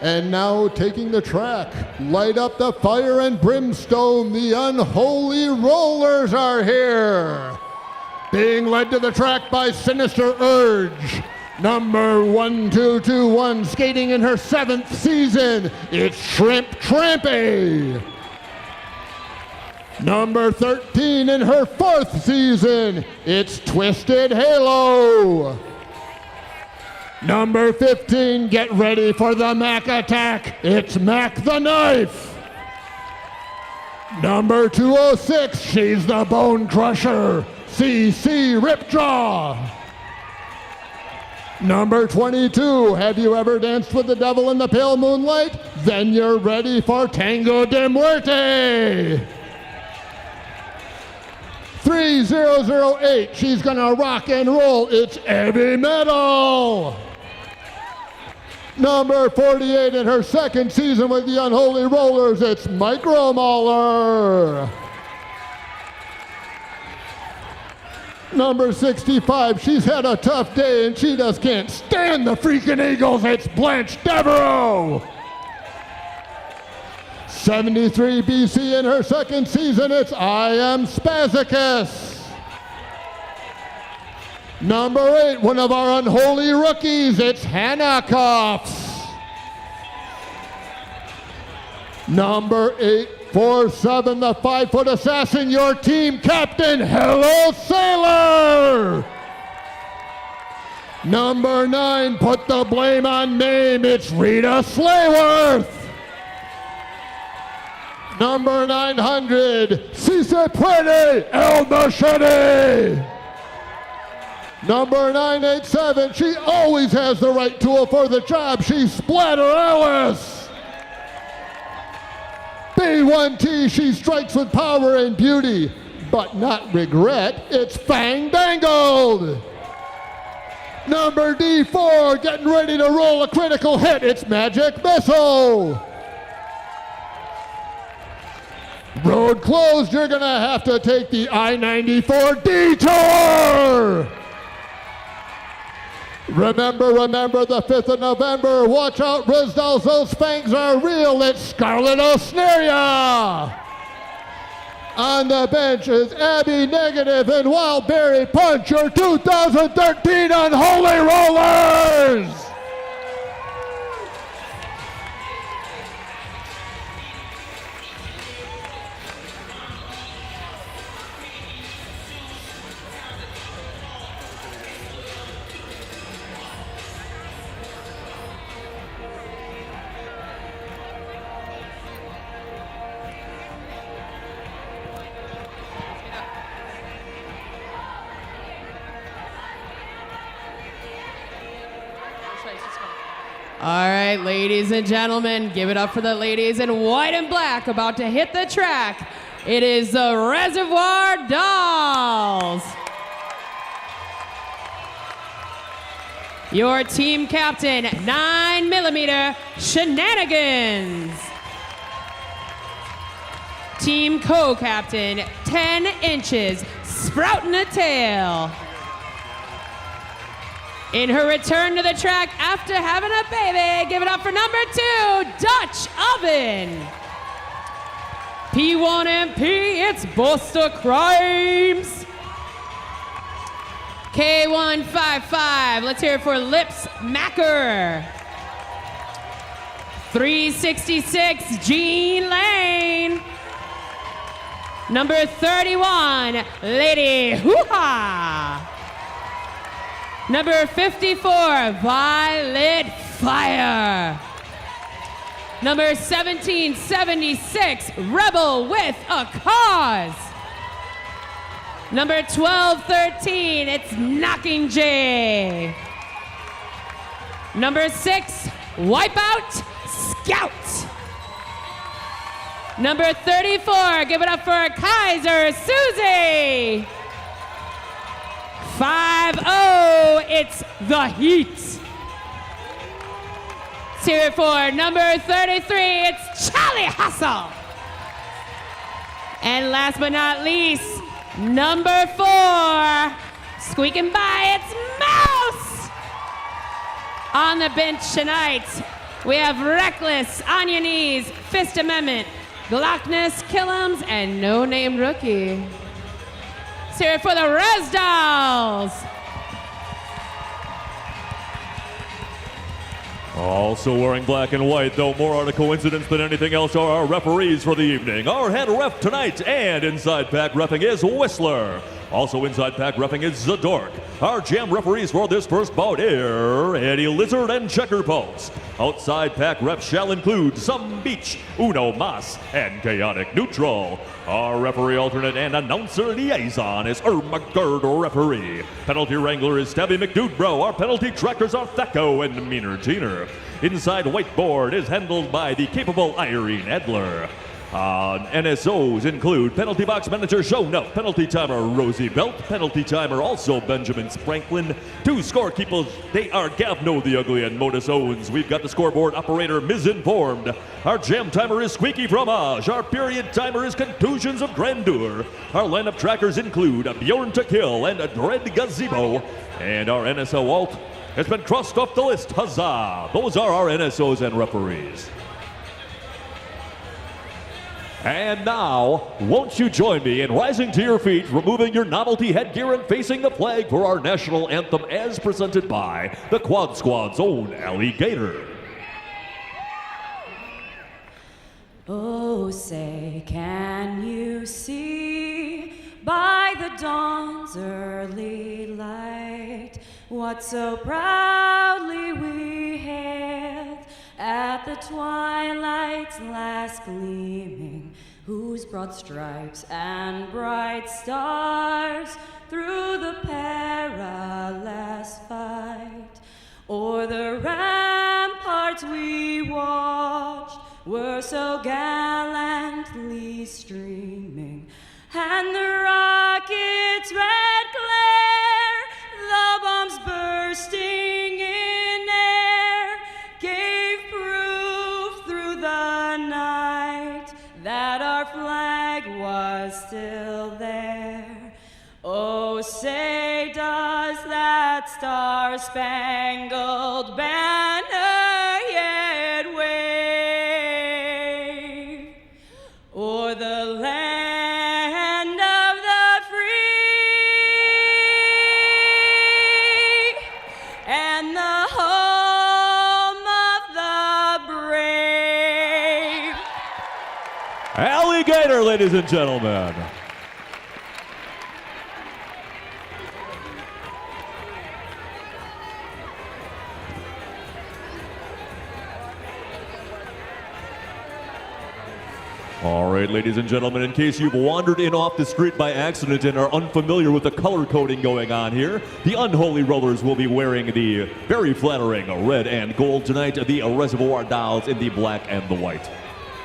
And now taking the track, light up the fire and brimstone, the Unholy Rollers are here. Being led to the track by Sinister Urge. Number 1221, skating in her 7th season, it's Shrimp Trampy. Number 13 in her 4th season, it's Twisted Halo. Number 15, get ready for the Mac attack. It's Mac the Knife. Number 206, she's the Bone Crusher. CC Ripjaw. Number 22, have you ever danced with the devil in the pale moonlight? Then you're ready for Tango de Muerte. 3008, she's gonna rock and roll. It's heavy metal. Number 48 in her 2nd season with the Unholy Rollers, it's Micro Mauler. Number 65, she's had a tough day and she just can't stand the freaking Eagles, it's Blanche Devereaux. 73 BC in her 2nd season, it's I Am Spazicus. Number 8, one of our unholy rookies, it's Hannah Cuffs. Number 847, the 5-foot assassin, your team captain, Hello Sailor. Number 9, put the blame on Mame, it's Rita Slayworth. Number 900, Si se puede, El Machete. Number 987, she always has the right tool for the job. She's Splatter Alice. B1T, she strikes with power and beauty, but not regret. It's Fang Dangled. Number D4, getting ready to roll a critical hit. It's Magic Missile. Road closed, you're gonna have to take the I-94 detour. Remember, the 5th of November. Watch out, Rizdals, those fangs are real. It's Scarlet Osneria. On the bench is Abby Negative and Wildberry Punch, your 2013 Unholy Rollers. All right, ladies and gentlemen, give it up for the ladies in white and black about to hit the track. It is the Reservoir Dolls. Your team captain, 9mm Shenanigans. Team co-captain, 10 inches, Sprouting a Tail. In her return to the track after having a baby, give it up for number 2, Dutch Oven. P1MP, it's Buster Crimes. K155, let's hear it for Lips Macker. 366, Jean Lane. Number 31, Lady Hoo-Ha. Number 54, Violet Fire. Number 1776, Rebel with a Cause. Number 1213, it's Knocking J. Number 6, Wipeout Scout. Number 34, give it up for Kaiser Susie. 5-0, it's The Heat. Let's hear it for number 33, it's Charlie Hustle. And last but not least, number 4, squeaking by, it's Mouse. On the bench tonight, we have Reckless, On Your Knees, Fist Amendment, Glockness, Killums, and No Name Rookie. Let's hear it for the Res Dolls. Also wearing black and white, though more out of coincidence than anything else, are our referees for the evening. Our head ref tonight and inside pack reffing is Whistler. Also inside pack reffing is Zadork. Our jam referees for this first bout are Eddie Lizard and Checker Pulse. Outside pack refs shall include Some Beach, Uno Mas, and Chaotic Neutral. Our referee alternate and announcer liaison is Irma Gerd referee. Penalty wrangler is Stabby McDudebro. Our penalty trackers are Thecco and Meaner Teener. Inside whiteboard is handled by the capable Irene Edler. NSOs include penalty box manager Shona, penalty timer Rosie Belt, penalty timer also Benjamin Franklin. Two scorekeepers, they are Gavno the Ugly and Modus Owens. We've got the scoreboard operator Misinformed. Our jam timer is Squeaky Fromage. Our period timer is Contusions of Grandeur. Our lineup trackers include Bjorn to Kill and Dread Gazebo. And our NSO alt has been crossed off the list. Huzzah! Those are our NSOs and referees. And now, won't you join me in rising to your feet, removing your novelty headgear, and facing the flag for our national anthem as presented by the Quad Squad's own Alligator. Oh, say, can you see by the dawn's early light what so proudly we hailed at the twilight's last gleaming, whose broad stripes and bright stars through the perilous fight o'er the ramparts we watched were so gallantly streaming, and the rocket's red glare, the bombs bursting in air, gave proof through the night that our flag was still there. Oh, say does that star-spangled banner yet wave o'er the land of the free and the home of the brave? Alligator, ladies and gentlemen. All right, ladies and gentlemen, in case you've wandered in off the street by accident and are unfamiliar with the color coding going on here, the Unholy Rollers will be wearing the very flattering red and gold tonight, the Reservoir Dolls in the black and the white.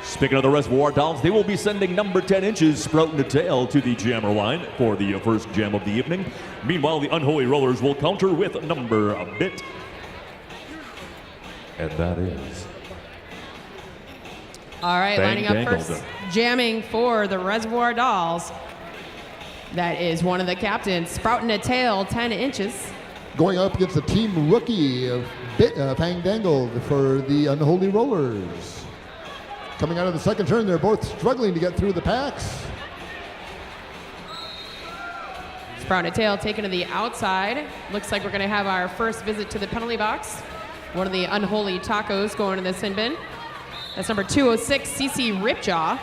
Speaking of the Reservoir Dolls, they will be sending number 10 inches sprouting a tail to the jammer line for the first jam of the evening. Meanwhile, the Unholy Rollers will counter with number a bit, and that is... All right, Bang lining up Dangled. first, jamming for the Reservoir Dolls. That is one of the captains, sprouting a tail 10 inches. Going up against the team rookie of Fang Dangled for the Unholy Rollers. Coming out of the second turn, they're both struggling to get through the packs. Sprouting a tail taken to the outside. Looks like we're going to have our first visit to the penalty box. One of the Unholy Tacos going to the sin bin. That's number 206, CC Ripjaw.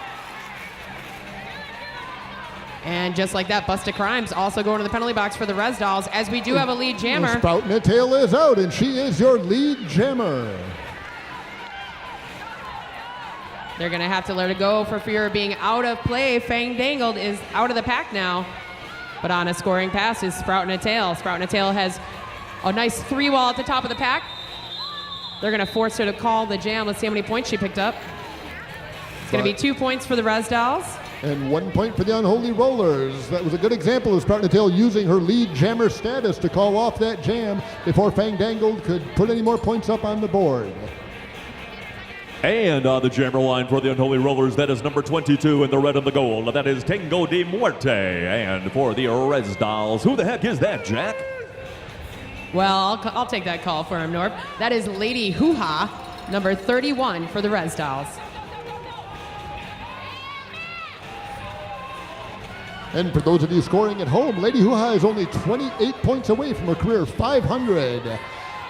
And just like that, Busta Crimes also going to the penalty box for the Res Dolls, as we do have a lead jammer. Sprouting a tail is out, and she is your lead jammer. They're going to have to let it go for fear of being out of play. Fang Dangled is out of the pack now. But on a scoring pass is Sprouting a Tail. Sprouting a Tail has a nice 3-wall at the top of the pack. They're going to force her to call the jam. Let's see how many points she picked up. It's going to be 2 points for the Res Dolls. And 1 point for the Unholy Rollers. That was a good example of Sprouting a Tail using her lead jammer status to call off that jam before Fang Dangled could put any more points up on the board. And on the jammer line for the Unholy Rollers, that is number 22 in the red and the gold. That is Tango de Muerte. And for the Res Dolls, who the heck is that, Jack? Well, I'll take that call for him, Norb. That is Lady Hoo-Ha. number 31 for the Res Dolls. And for those of you scoring at home, Lady Hoo-Ha is only 28 points away from her career 500.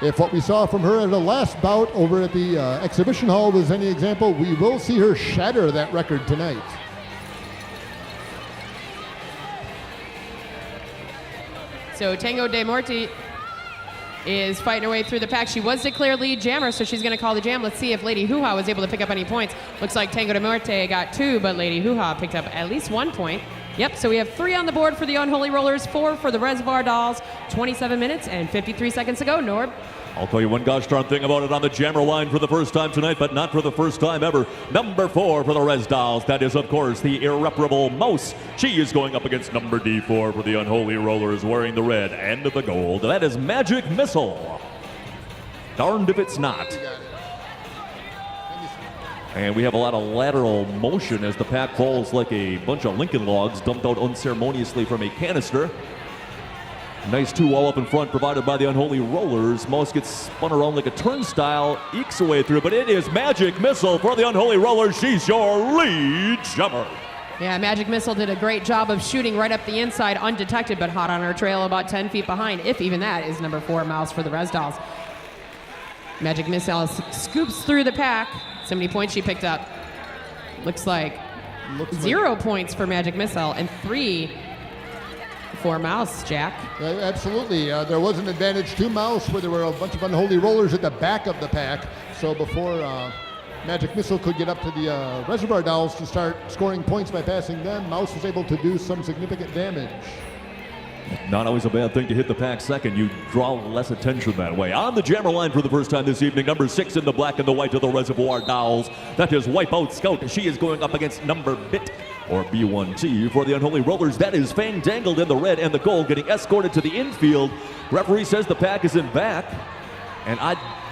If what we saw from her at the last bout over at the exhibition hall was any example, we will see her shatter that record tonight. So Tango de Morte is fighting her way through the pack. She was declared lead jammer, so she's going to call the jam. Let's see if Lady Hoo-Ha was able to pick up any points. Looks like Tango de Morte got 2, but Lady Hoo-Ha picked up at least 1 point. Yep, so we have 3 on the board for the Unholy Rollers, 4 for the Reservoir Dolls. 27 minutes and 53 seconds to go, Norb. I'll tell you one gosh darn thing about it on the jammer line for the first time tonight, but not for the first time ever. Number 4 for the Res Dolls. That is, of course, the irreparable Mouse. She is going up against number D4 for the Unholy Rollers, wearing the red and the gold. That is Magic Missile. Darned if it's not. And we have a lot of lateral motion as the pack falls like a bunch of Lincoln logs dumped out unceremoniously from a canister. Nice 2-wall up in front provided by the Unholy Rollers. Mouse gets spun around like a turnstile, ekes away through, but it is Magic Missile for the Unholy Rollers. She's your lead jammer. Yeah, Magic Missile did a great job of shooting right up the inside undetected, but hot on her trail about 10 feet behind, if even that is number 4 Mouse for the Res Dolls. Magic Missile scoops through the pack. So many points she picked up. Looks like 0 points for Magic Missile and 3 for Mouse, Jack. Absolutely. There was an advantage to Mouse where there were a bunch of Unholy Rollers at the back of the pack. So before Magic Missile could get up to the Reservoir Dolls to start scoring points by passing them, Mouse was able to do some significant damage. Not always a bad thing to hit the pack second. You draw less attention that way. On the jammer line for the first time this evening, number 6 in the black and the white of the Reservoir Dolls. That is Wipeout Scout. She is going up against number Bit, or B1T, for the Unholy Rollers. That is Fang Dangled in the red and the gold, getting escorted to the infield. Referee says the pack is in back.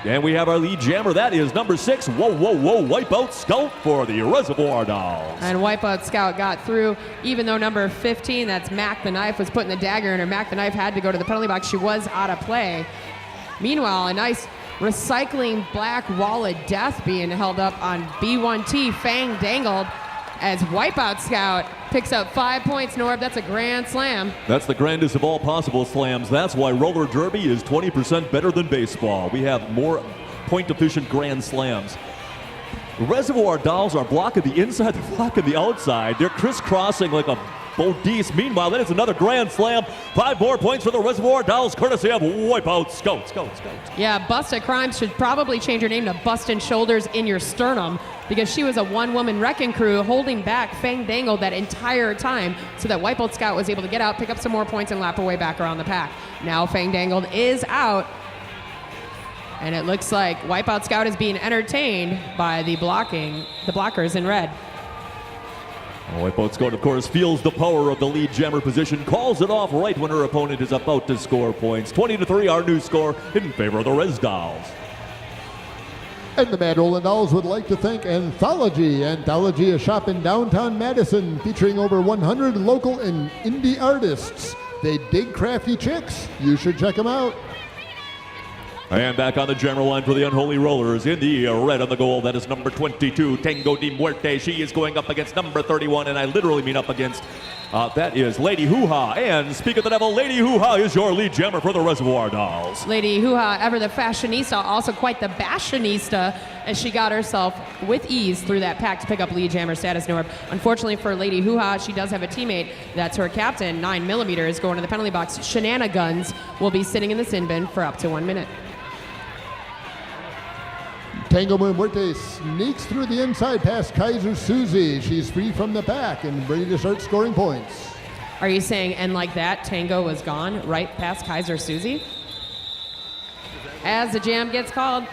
And we have our lead jammer. That is number 6. Whoa, whoa, whoa. Wipeout Scout for the Reservoir Dolls. And Wipeout Scout got through, even though number 15, that's Mac the Knife, was putting the dagger in her. Mac the Knife had to go to the penalty box. She was out of play. Meanwhile, a nice recycling black wall of death being held up on B1T, Fang Dangled, as Wipeout Scout picks up 5 points, Norb. That's a grand slam. That's the grandest of all possible slams. That's why roller derby is 20% better than baseball. We have more point-efficient grand slams. Reservoir Dolls are blocking the inside, they're blocking the outside. They're crisscrossing like a Bodice. Meanwhile, that is another grand slam. 5 more points for the Reservoir Dolls, courtesy of Wipeout Scout. Yeah, Busta Crimes should probably change her name to Bustin' Shoulders in Your Sternum, because she was a one-woman wrecking crew holding back Fang Dangled that entire time so that Wipeout Scout was able to get out, pick up some more points, and lap her way back around the pack. Now Fang Dangled is out, and it looks like Wipeout Scout is being entertained by the blockers in red. Wipeout Scout, of course, feels the power of the lead jammer position, calls it off right when her opponent is about to score points. 20-3, our new score in favor of the Res Dolls. And the Mad Rollin' Dolls would like to thank Anthology. Anthology, a shop in downtown Madison featuring over 100 local and indie artists. They dig crafty chicks. You should check them out. And back on the general line for the Unholy Rollers in the red and the gold. That is number 22, Tango de Muerte. She is going up against number 31, and I literally mean up against. That is Lady Hoo-Ha. And speak of the devil, Lady Hoo-Ha is your lead jammer for the Reservoir Dolls. Lady Hoo-Ha, ever the fashionista, also quite the bashionista, as she got herself with ease through that pack to pick up lead jammer status, Norb. Unfortunately for Lady Hoo-Ha, she does have a teammate. That's her captain, 9mm, is going to the penalty box. Shenanigans will be sitting in the sin bin for up to 1 minute. Tango de Muerte sneaks through the inside past Kaiser Susie. She's free from the pack and ready to start scoring points. Are you saying, and like that, Tango was gone right past Kaiser Susie? As the jam gets called,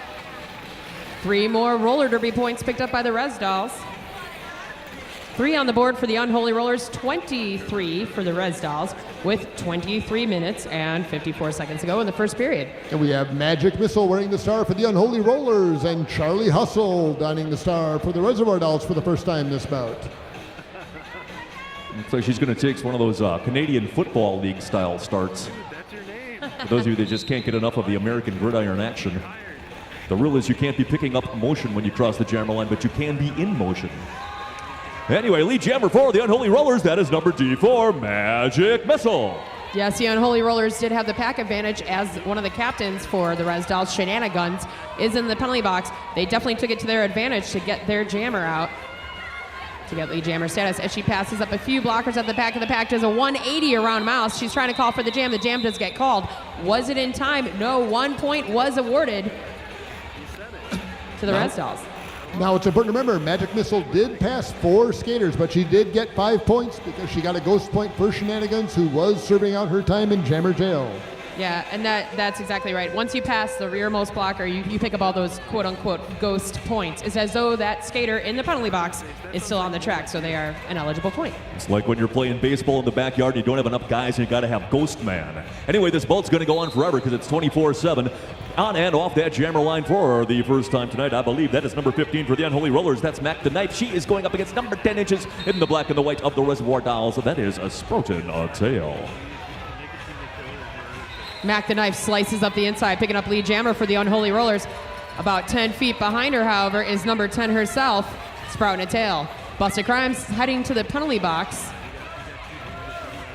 3 more roller derby points picked up by the Res Dolls. 3 on the board for the Unholy Rollers, 23 for the Res Dolls, with 23 minutes and 54 seconds to go in the first period. And we have Magic Missile wearing the star for the Unholy Rollers, and Charlie Hustle donning the star for the Reservoir Dolls for the first time this bout. Looks like she's going to take one of those Canadian Football League style starts. For those of you that just can't get enough of the American gridiron action. The rule is you can't be picking up motion when you cross the jammer line, but you can be in motion. Anyway, lead jammer for the Unholy Rollers. That is number D4, Magic Missile. Yes, the Unholy Rollers did have the pack advantage as one of the captains for the Res Dolls, Shenanigans, is in the penalty box. They definitely took it to their advantage to get their jammer out, to get lead jammer status. As she passes up a few blockers at the back of the pack, does a 180 around Mouse. She's trying to call for the jam. The jam does get called. Was it in time? No, 1 point was awarded to the Res Dolls. Now it's important to remember, Magic Missile did pass 4 skaters, but she did get 5 points because she got a ghost point for Shenanigans, who was serving out her time in jammer jail. Yeah, and that's exactly right. Once you pass the rearmost blocker, you pick up all those quote-unquote ghost points. It's as though that skater in the penalty box is still on the track, so they are an eligible point. It's like when you're playing baseball in the backyard and you don't have enough guys and you got to have Ghost Man. Anyway, this boat's going to go on forever because it's 24/7 on and off that jammer line for the first time tonight. I believe that is number 15 for the Unholy Rollers. That's Mac the Knife. She is going up against number 10 inches in the black and the white of the Reservoir Dolls. That is a Sproutin' a tail. Mac the Knife slices up the inside, picking up lead jammer for the Unholy Rollers. About 10 feet behind her, however, is number 10 herself, Sproutin' a Tail. Busted Crimes heading to the penalty box.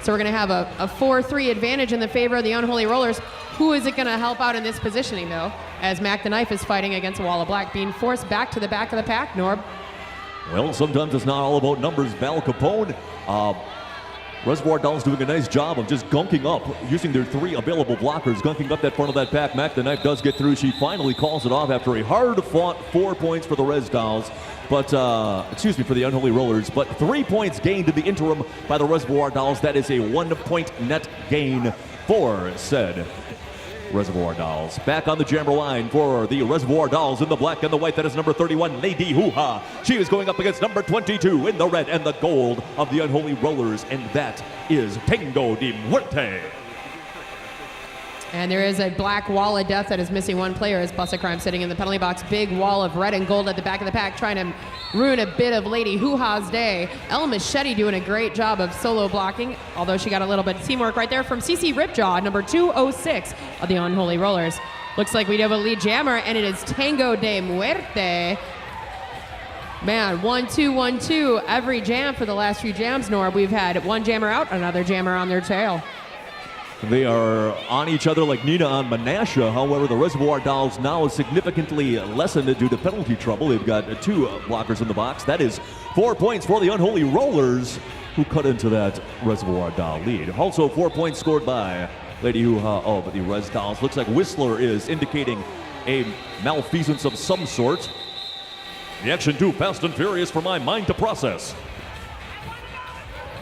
So we're going to have a 4-3 advantage in the favor of the Unholy Rollers. Who is it going to help out in this positioning, though, as Mac the Knife is fighting against a wall of black, being forced back to the back of the pack, Norb? Well, sometimes it's not all about numbers. Val Capone, Reservoir Dolls doing a nice job of just gunking up, using their 3 available blockers, gunking up that front of that pack. Mac the Knife does get through. She finally calls it off after a hard-fought 4 points for the Res Dolls. But, for the Unholy Rollers. But 3 points gained in the interim by the Reservoir Dolls. That is a 1-point net gain for said Reservoir Dolls. Back on the jammer line for the Reservoir Dolls in the black and the white. That is number 31, Lady Hoo-Ha. She is going up against number 22 in the red and the gold of the Unholy Rollers, and that is Tango de Muerte. And there is a black wall of death that is missing 1 player as Busted Crime sitting in the penalty box. Big wall of red and gold at the back of the pack, trying to ruin a bit of Lady Hoo-Ha's day. El Machete doing a great job of solo blocking, although she got a little bit of teamwork right there from CC Ripjaw, number 206 of the Unholy Rollers. Looks like we do have a lead jammer, and it is Tango de Muerte. Man, 1-2, 1-2 every jam for the last few jams, Norb. We've had 1 jammer out, another jammer on their tail. They are on each other like Nina on Menasha. However, the Reservoir Dolls now is significantly lessened due to penalty trouble. They've got 2 blockers in the box. That is 4 points for the Unholy Rollers, who cut into that Reservoir Doll lead. Also 4 points scored by Lady Hoo-Ha. Oh, but the Res Dolls. Looks like Whistler is indicating a malfeasance of some sort. The action too fast and furious for my mind to process.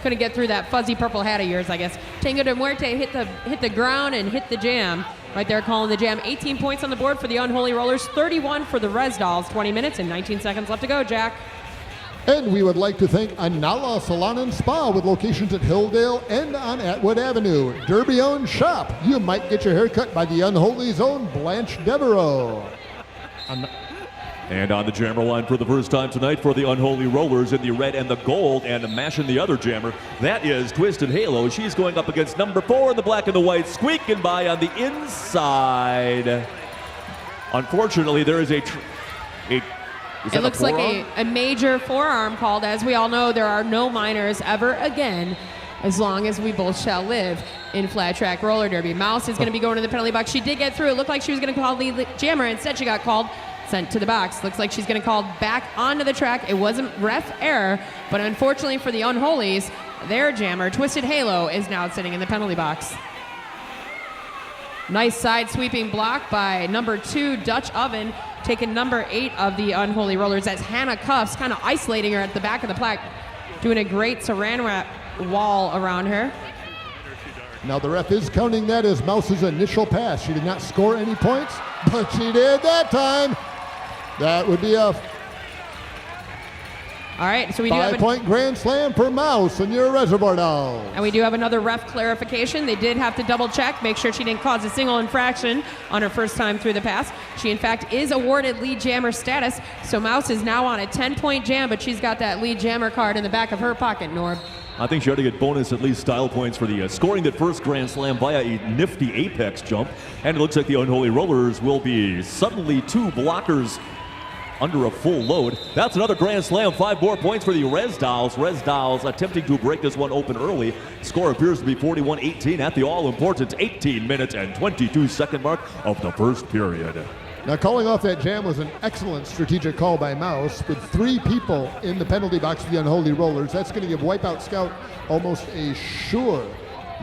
Couldn't get through that fuzzy purple hat of yours, I guess. Tango de Muerte hit the ground and hit the jam. Right there calling the jam. 18 points on the board for the Unholy Rollers, 31 for the Res Dolls. 20 minutes and 19 seconds left to go, Jack. And we would like to thank Anala Salon and Spa with locations at Hilldale and on Atwood Avenue. Derby-owned shop. You might get your hair cut by the Unholy's own Blanche Devereaux. And on the jammer line for the first time tonight for the Unholy Rollers in the red and the gold, and mashing the other jammer, that is Twisted Halo. She's going up against number 4 in the black and the white, squeaking by on the inside. Unfortunately, there is it looks like a major forearm called. As we all know, there are no minors ever again as long as we both shall live in flat track roller derby. Mouse is going to be going to the penalty box. She did get through. It looked like she was going to call lead jammer. Instead, she got called, sent to the box. Looks like she's going to call back onto the track. It wasn't ref error, but unfortunately for the Unholies, their jammer, Twisted Halo, is now sitting in the penalty box. Nice side sweeping block by number 2, Dutch Oven, taking number 8 of the Unholy Rollers as Hannah Cuffs, kind of isolating her at the back of the plaque, doing a great saran wrap wall around her. Now the ref is counting that as Mouse's initial pass. She did not score any points, but she did that time. That would be a all right, so we do have 5-point grand slam for Mouse and your Reservoir Dolls. And we do have another ref clarification. They did have to double check, make sure she didn't cause a single infraction on her first time through the pass. She, in fact, is awarded lead jammer status. So Mouse is now on a 10-point jam, but she's got that lead jammer card in the back of her pocket, Norb. I think she ought to get bonus at least style points for the scoring that first Grand Slam via a nifty apex jump. And it looks like the Unholy Rollers will be suddenly 2 blockers under a full load. That's another Grand Slam. 5 more points for the Res Dolls. Res Dolls attempting to break this one open early. Score appears to be 41-18 at the all-important 18 minutes and 22 second mark of the first period. Now, calling off that jam was an excellent strategic call by Mouse. With 3 people in the penalty box for the Unholy Rollers, that's going to give Wipeout Scout almost a sure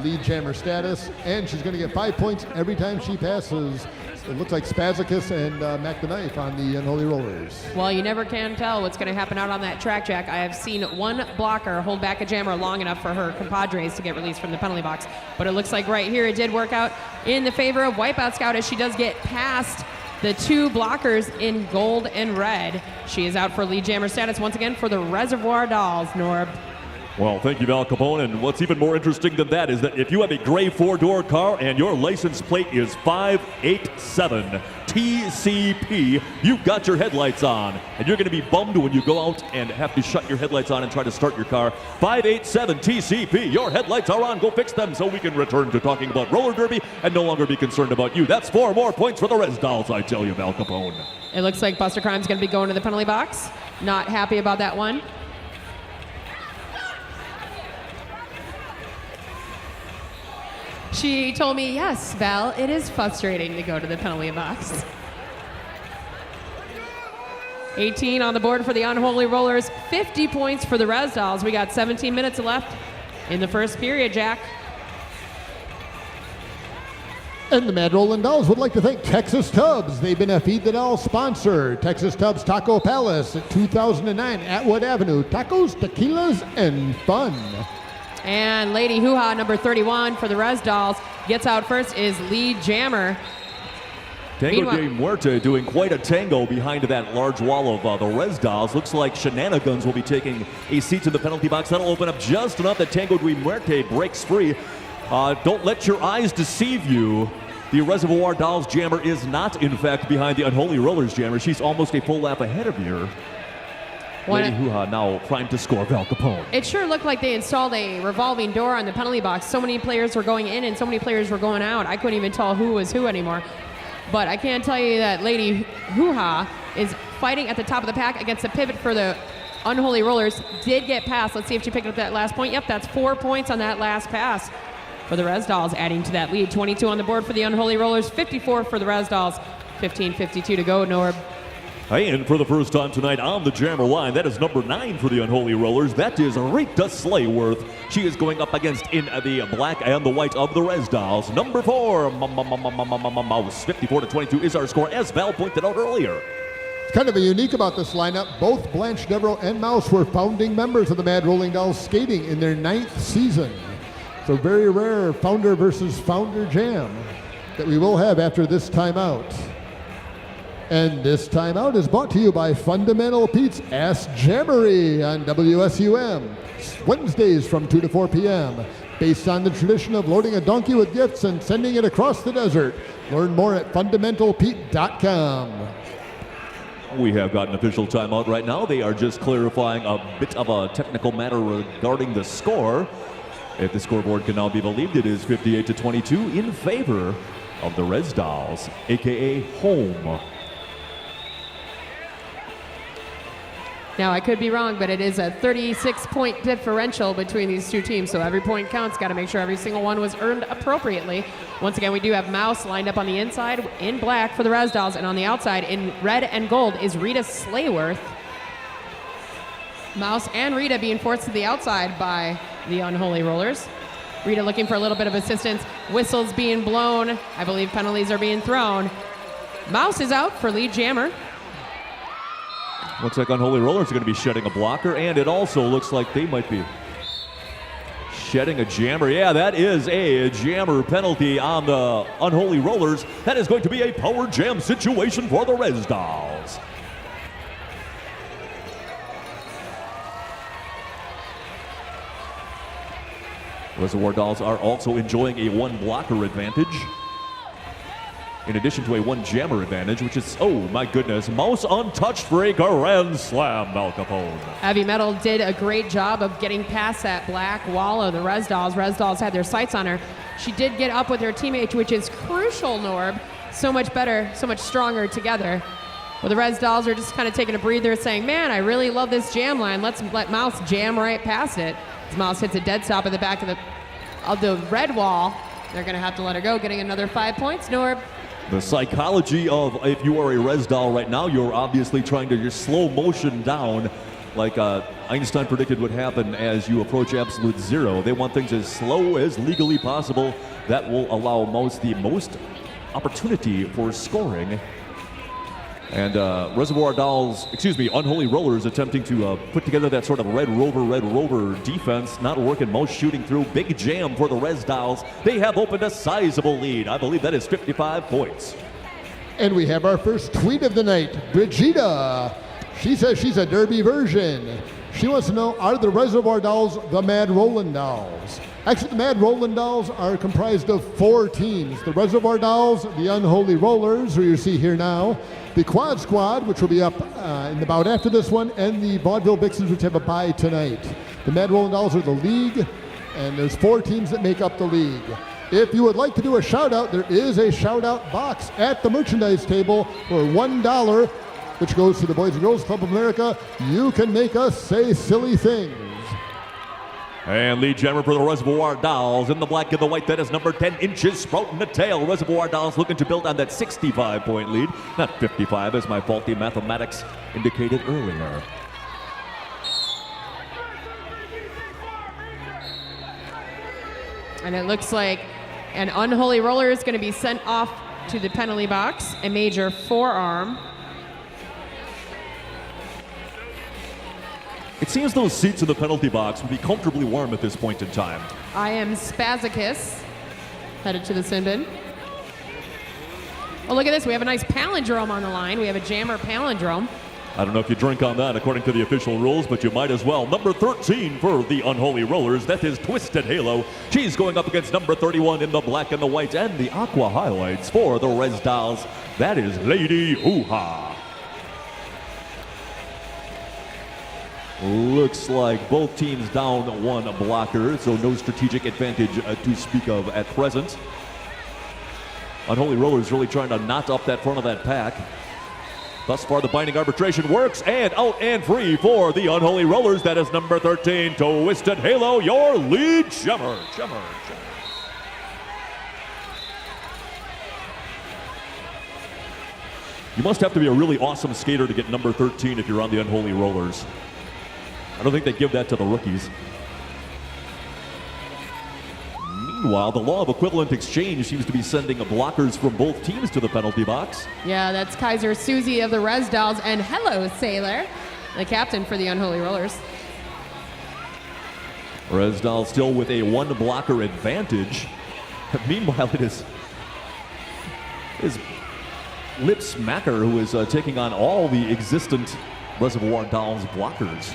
lead jammer status, and she's going to get 5 points every time she passes. It looks like Spazicus and Mac the Knife on the Unholy Rollers. Well, you never can tell what's going to happen out on that track, Jack. I have seen one blocker hold back a jammer long enough for her compadres to get released from the penalty box. But it looks like right here it did work out in the favor of Wipeout Scout as she does get past the 2 blockers in gold and red. She is out for lead jammer status once again for the Reservoir Dolls, Norb. Well, thank you, Val Capone. And what's even more interesting than that is that if you have a gray 4-door car and your license plate is 587 TCP, you've got your headlights on. And you're going to be bummed when you go out and have to shut your headlights on and try to start your car. 587 TCP, your headlights are on. Go fix them so we can return to talking about roller derby and no longer be concerned about you. That's 4 more points for the Res Dolls, I tell you, Val Capone. It looks like Buster Crime's going to be going to the penalty box. Not happy about that one. She told me, yes, Val, it is frustrating to go to the penalty box. 18 on the board for the Unholy Rollers, 50 points for the Res Dolls. We got 17 minutes left in the first period, Jack. And the Mad Rollin' Dolls would like to thank Texas Tubs. They've been a Feed the Dolls sponsor. Texas Tubs Taco Palace at 2009 Atwood Avenue. Tacos, tequilas, and fun. And Lady Hoo-Ha, number 31 for the Res Dolls, gets out first is lead jammer. Tango de Muerte doing quite a tango behind that large wall of the Res Dolls. Looks like Shenanigans will be taking a seat in the penalty box. That'll open up just enough that Tango de Muerte breaks free. Don't let your eyes deceive you. The Reservoir Dolls jammer is not, in fact, behind the Unholy Rollers jammer. She's almost a full lap ahead of you. Lady Hoo-Ha now primed to score Val Capone. It sure looked like they installed a revolving door on the penalty box. So many players were going in and so many players were going out. I couldn't even tell who was who anymore. But I can tell you that Lady Hoo-Ha is fighting at the top of the pack against the pivot for the Unholy Rollers. Did get past. Let's see if she picked up that last point. Yep, that's 4 points on that last pass for the Res Dolls, adding to that lead. 22 on the board for the Unholy Rollers, 54 for the Res Dolls, 15:52 to go, Norb. And for the first time tonight on the jammer line, that is number 9 for the Unholy Rollers. That is Rita Slayworth. She is going up against in the black and the white of the Res Dolls. Number 4, Mouse. 54-22 is our score, as Val pointed out earlier. It's kind of unique about this lineup. Both Blanche Devereaux and Mouse were founding members of the Mad Rolling Dolls skating in their 9th season. So very rare founder versus founder jam that we will have after this timeout. And this timeout is brought to you by Fundamental Pete's Ask Jammery on WSUM. Wednesdays from 2 to 4 p.m. Based on the tradition of loading a donkey with gifts and sending it across the desert. Learn more at fundamentalpete.com. We have got an official timeout right now. They are just clarifying a bit of a technical matter regarding the score. If the scoreboard can now be believed, it is 58-22 in favor of the Res Dolls, aka home. Now, I could be wrong, but it is a 36-point differential between these two teams, so every point counts. Got to make sure every single one was earned appropriately. Once again, we do have Mouse lined up on the inside in black for the Res Dolls, and on the outside in red and gold is Rita Slayworth. Mouse and Rita being forced to the outside by the Unholy Rollers. Rita looking for a little bit of assistance. Whistles being blown. I believe penalties are being thrown. Mouse is out for lead jammer. Looks like Unholy Rollers are going to be shedding a blocker, and it also looks like they might be shedding a jammer. Yeah, that is a jammer penalty on the Unholy Rollers. That is going to be a power jam situation for the Res Dolls. Reservoir Dolls are also enjoying a 1 blocker advantage. in addition to a 1 jammer advantage, which is, oh my goodness, most untouched for a Grand Slam, Al Capone. Heavy Metal did a great job of getting past that black wall of the Resdolls. Resdolls had their sights on her. She did get up with her teammate, which is crucial, Norb. So much better, so much stronger together. Well, the Resdolls are just kind of taking a breather, saying, man, I really love this jam line. Let's let Mouse jam right past it. As Mouse hits a dead stop at the back of the red wall, they're going to have to let her go, getting another 5 points, Norb. The psychology of if you are a Resdoll right now, you're obviously trying to just slow motion down like Einstein predicted would happen as you approach absolute zero. They want things as slow as legally possible. That will allow Mouse the most opportunity for scoring. And Unholy Rollers attempting to put together that sort of Red Rover defense, not working. Mouse shooting through. Big jam for the Resdolls. They have opened a sizable lead. I believe that is 55 points. And we have our first tweet of the night, Brigida. She says she's a Derby version. She wants to know, are the Reservoir Dolls the Mad Rollin Dolls? Actually, the Mad Rollin Dolls are comprised of 4 teams. The Reservoir Dolls, the Unholy Rollers, who you see here now, the Quad Squad, which will be up in the bout after this one, and the Vaudeville Vixens, which have a bye tonight. The Mad Rollin Dolls are the league, and there's 4 teams that make up the league. If you would like to do a shout-out, there is a shout-out box at the merchandise table for $1, which goes to the Boys and Girls Club of America. You can make us say silly things. And lead jammer for the Reservoir Dolls in the black and the white. That is number 10 inches, sprouting the tail. Reservoir Dolls looking to build on that 65-point lead. Not 55, as my faulty mathematics indicated earlier. And it looks like an Unholy Roller is going to be sent off to the penalty box, a major forearm. It seems those seats in the penalty box would be comfortably warm at this point in time. I am Spazicus, headed to the sin bin. Oh, look at this. We have a nice palindrome on the line. We have a jammer palindrome. I don't know if you drink on that according to the official rules, but you might as well. Number 13 for the Unholy Rollers, that is Twisted Halo. She's going up against number 31 in the black and the white, and the aqua highlights for the Resdolls. That is Lady Hoo-Ha. Looks like both teams down 1 blocker, so no strategic advantage to speak of at present. Unholy Rollers really trying to knot up that front of that pack. Thus far, the binding arbitration works, and out and free for the Unholy Rollers. That is number 13, Twisted Halo, your lead jammer. You must have to be a really awesome skater to get number 13 if you're on the Unholy Rollers. I don't think they give that to the rookies. Meanwhile, the law of equivalent exchange seems to be sending blockers from both teams to the penalty box. Yeah, that's Kaiser Susie of the Resdolls, and hello, Sailor, the captain for the Unholy Rollers. Resdoll still with a 1 blocker advantage. Meanwhile, it is Lip Smacker who is taking on all the existent Reservoir Dolls blockers.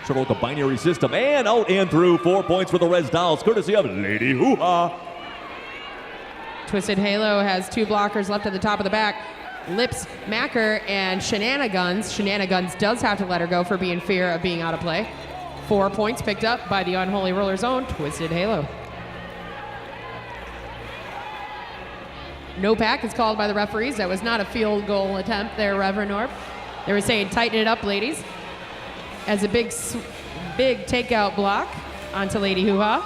Sort of like a binary system, and out and through. 4 points for the Resdolls, courtesy of Lady Hoo-Ha. Twisted Halo has 2 blockers left at the top of the back. Lips, Macker, and Shenanigans. Shenanigans does have to let her go for being fear of being out of play. 4 points picked up by the Unholy Rollers' own Twisted Halo. No pack is called by the referees. That was not a field goal attempt there, Reverend Norb. They were saying, tighten it up, ladies. As a big takeout block onto Lady Hoo-Ha.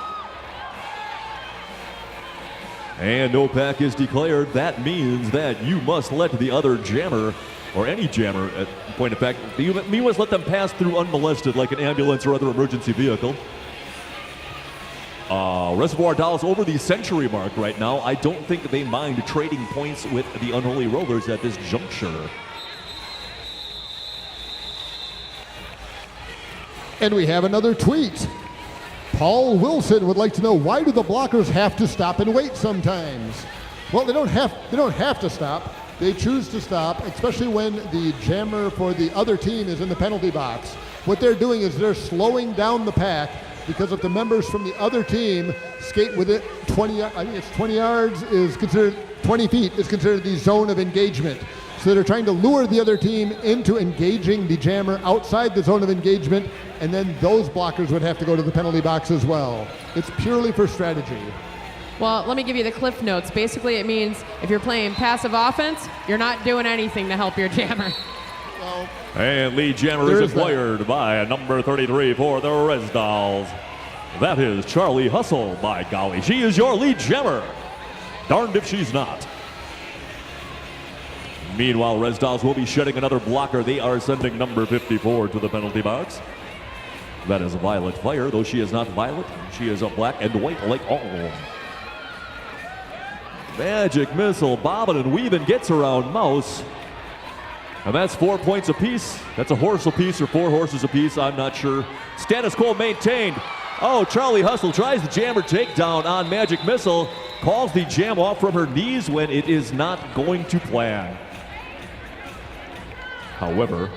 And no pack is declared. That means that you must let the other jammer, or any jammer at point of fact, you must let them pass through unmolested like an ambulance or other emergency vehicle. Reservoir Dolls over the century mark right now. I don't think they mind trading points with the Unholy Rollers at this juncture. And we have another tweet. Paul Wilson would like to know, why do the blockers have to stop and wait sometimes? Well, they don't have to stop. They choose to stop, especially when the jammer for the other team is in the penalty box. What they're doing is they're slowing down the pack because if the members from the other team skate with it 20, I think it's 20 yards is considered, 20 feet is considered the zone of engagement. So they're trying to lure the other team into engaging the jammer outside the zone of engagement, and then those blockers would have to go to the penalty box as well. It's purely for strategy. Well, let me give you the cliff notes. Basically, it means if you're playing passive offense, you're not doing anything to help your jammer. Well, And lead jammer is acquired by number 33 for the Res Dolls. That is Charlie Hustle, by golly. She is your lead jammer. Darned if she's not. Meanwhile, Res Dolls will be shedding another blocker. They are sending number 54 to the penalty box. That is Violet Fire, though she is not violet. She is a black and white like all. Magic Missile bobbing and weaving gets around Mouse. And that's 4 points apiece. That's a horse apiece or 4 horses apiece. I'm not sure. Status quo maintained. Oh, Charlie Hustle tries the jammer takedown on Magic Missile. Calls the jam off from her knees when it is not going to plan. However,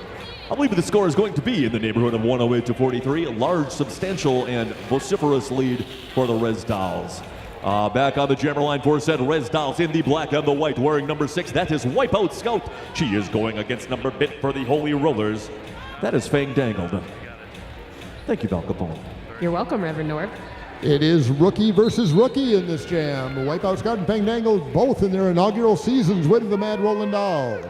I believe the score is going to be in the neighborhood of 108-43. A large, substantial, and vociferous lead for the Res Dolls. Back on the jammer line for said Res Dolls in the black and the white, wearing number 6. That is Wipeout Scout. She is going against number bit for the Holy Rollers. That is Fang Dangled. Thank you, Val Capone. You're welcome, Reverend Norb. it is rookie versus rookie in this jam. Wipeout Scout and Fandangle both in their inaugural seasons with the Mad Rollin Dolls.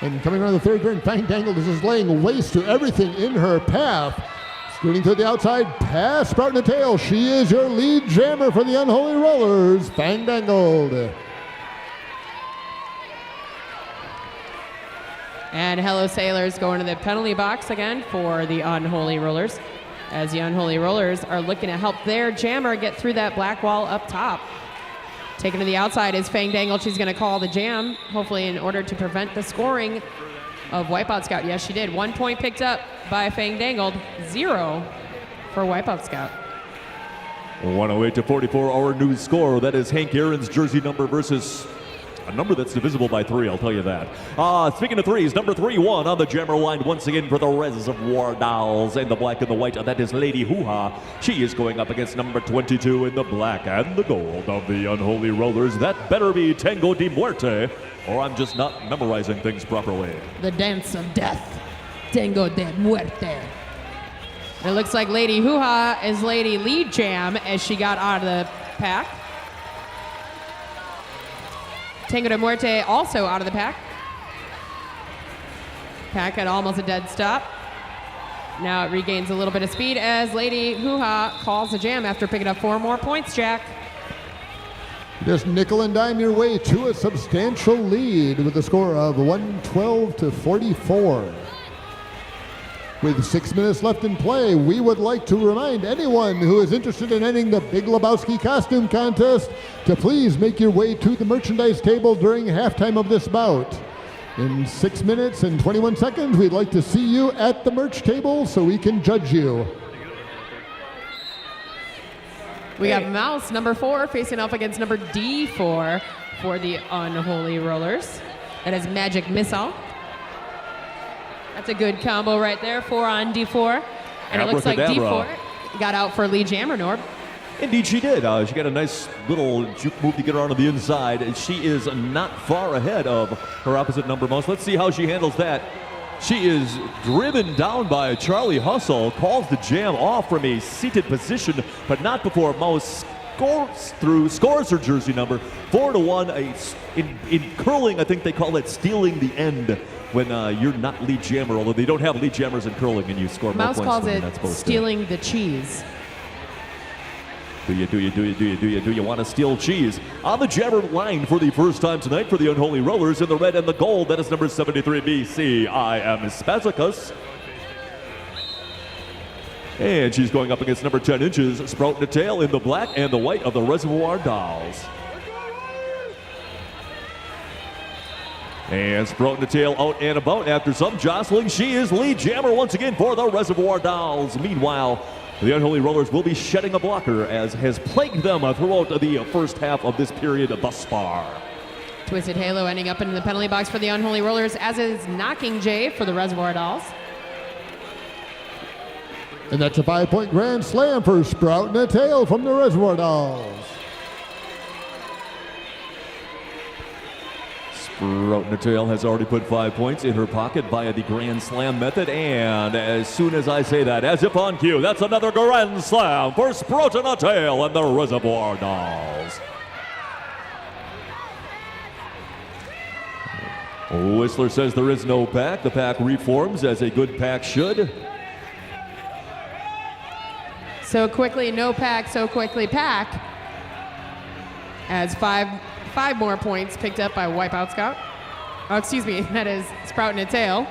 And coming around the third turn, Fandangle is just laying waste to everything in her path. Scooting to the outside, past Sprout and the Tail. She is your lead jammer for the Unholy Rollers, Fandangled. And Hello Sailors going to the penalty box again for the Unholy Rollers, as the Unholy Rollers are looking to help their jammer get through that black wall up top. Taken to the outside is Fandangle. She's going to call the jam, hopefully in order to prevent the scoring of Wipeout Scout. Yes, she did. 1 point picked up by Fandangled, 0 for Wipeout Scout. 108-44, our new score. That is Hank Aaron's jersey number versus a number that's divisible by 3, I'll tell you that. Speaking of threes, number 3-1 on the jammer line once again for the Reservoir Dolls in the black and the white. That is Lady Hoo-Ha. She is going up against number 22 in the black and the gold of the Unholy Rollers. That better be Tango de Muerte, or I'm just not memorizing things properly. The dance of death, Tango de Muerte. It looks like Lady Hoo-Ha is Lady Lead Jam as she got out of the pack. Tango de Muerte also out of the pack. Pack at almost a dead stop. Now it regains a little bit of speed as Lady Hoo-Ha calls the jam after picking up 4 more points, Jack. Just nickel and dime your way to a substantial lead with a score of 112-44. With 6 minutes left in play, we would like to remind anyone who is interested in entering the Big Lebowski costume contest to please make your way to the merchandise table during halftime of this bout. In 6 minutes and 21 seconds, we'd like to see you at the merch table so we can judge you. We got Mouse, number 4, facing off against number D4 for the Unholy Rollers. That is Magic Missile. That's a good combo right there, 4 on D4. And it looks like D4 got out for Lee Jammer, Norb. Indeed she did. She got a nice little juke move to get her onto the inside. And she is not far ahead of her opposite number, Mouse. Let's see how she handles that. She is driven down by Charlie Hustle, calls the jam off from a seated position, but not before Mouse scores her jersey number. 4-1. In curling, I think they call it stealing the end when you're not lead jammer, although they don't have lead jammers in curling and you score more Mouse points. calls than it that's supposed stealing the cheese. Do you want to steal cheese? On the jammer line for the first time tonight for the Unholy Rollers in the red and the gold, that is number 73 BC. I am Spazicus. And she's going up against number 10 inches, Sprout and the Tail in the black and the white of the Reservoir Dolls. And Sprout and the Tail out and about after some jostling. She is lead jammer once again for the Reservoir Dolls. Meanwhile, The Unholy Rollers will be shedding a blocker, as has plagued them throughout the first half of this period thus far. Twisted Halo ending up in the penalty box for the Unholy Rollers, as is Knocking Jay for the Reservoir Dolls. And that's a 5-point grand slam for Sprouting a Tail from the Reservoir Dolls. Sprouting a Tail has already put 5 points in her pocket via the grand slam method, and as soon as I say that, as if on cue, that's another grand slam for Sprouting a Tail and the Reservoir Dolls. Whistler says there is no pack. The pack reforms as a good pack should. So quickly, no pack, so quickly pack. As five more points picked up by Wipeout Scout. Oh, excuse me, that is Sprouting a Tail.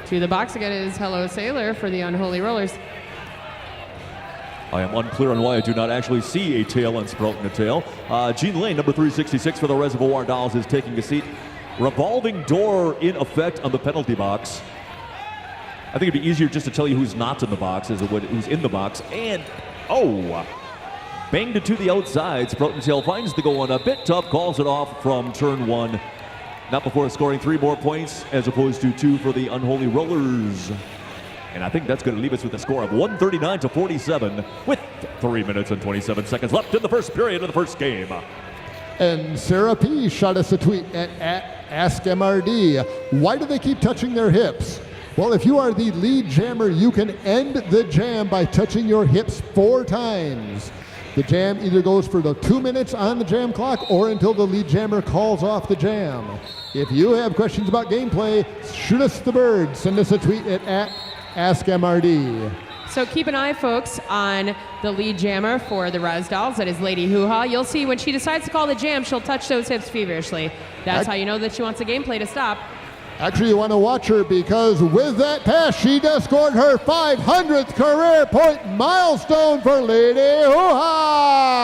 To the box again is Hello Sailor for the Unholy Rollers. I am unclear on why I do not actually see a tail on Sprouting a Tail. Gene Lane, number 366 for the Reservoir Dolls, is taking a seat. Revolving door in effect on the penalty box. I think it'd be easier just to tell you who's not in the box as it would who's in the box. And, banged it to the outside. Sprouting a Tail finds the goal one a bit tough, calls it off from turn one. Not before scoring 3 more points as opposed to 2 for the Unholy Rollers. And I think that's going to leave us with a score of 139-47 with 3 minutes and 27 seconds left in the first period of the first game. And Sarah P. shot us a tweet at AskMRD. Why do they keep touching their hips? Well, if you are the lead jammer, you can end the jam by touching your hips 4 times. The jam either goes for the 2 minutes on the jam clock or until the lead jammer calls off the jam. If you have questions about gameplay, shoot us the bird. Send us a tweet at AskMRD. So keep an eye, folks, on the lead jammer for the Res Dolls. That is Lady Hoo-Ha. You'll see when she decides to call the jam, she'll touch those hips feverishly. That's how you know that she wants the gameplay to stop. Actually, you want to watch her because with that pass, she just scored her 500th career point milestone for Lady Hoo-Ha.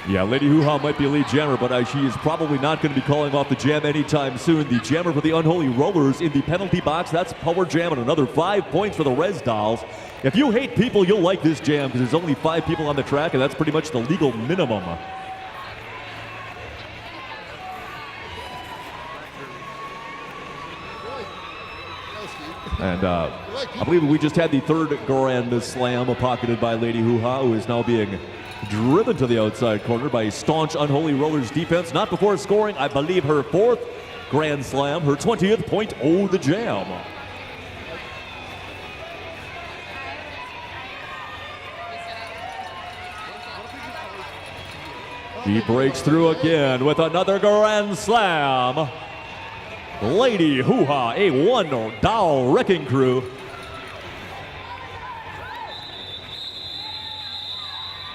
Yeah, Lady Hoo-Ha might be a lead jammer, but she is probably not going to be calling off the jam anytime soon. The jammer for the Unholy Rollers in the penalty box, that's Power Jam, and another 5 points for the Res Dolls. If you hate people, you'll like this jam because there's only 5 people on the track, and that's pretty much the legal minimum. And I believe we just had the 3rd grand slam pocketed by Lady Hoo-Ha, who is now being driven to the outside corner by staunch Unholy Rollers defense. Not before scoring, I believe, her 4th grand slam, her 20th point. Oh, the jam. He breaks through again with another grand slam. Lady Hoo-Ha, a one-doll wrecking crew.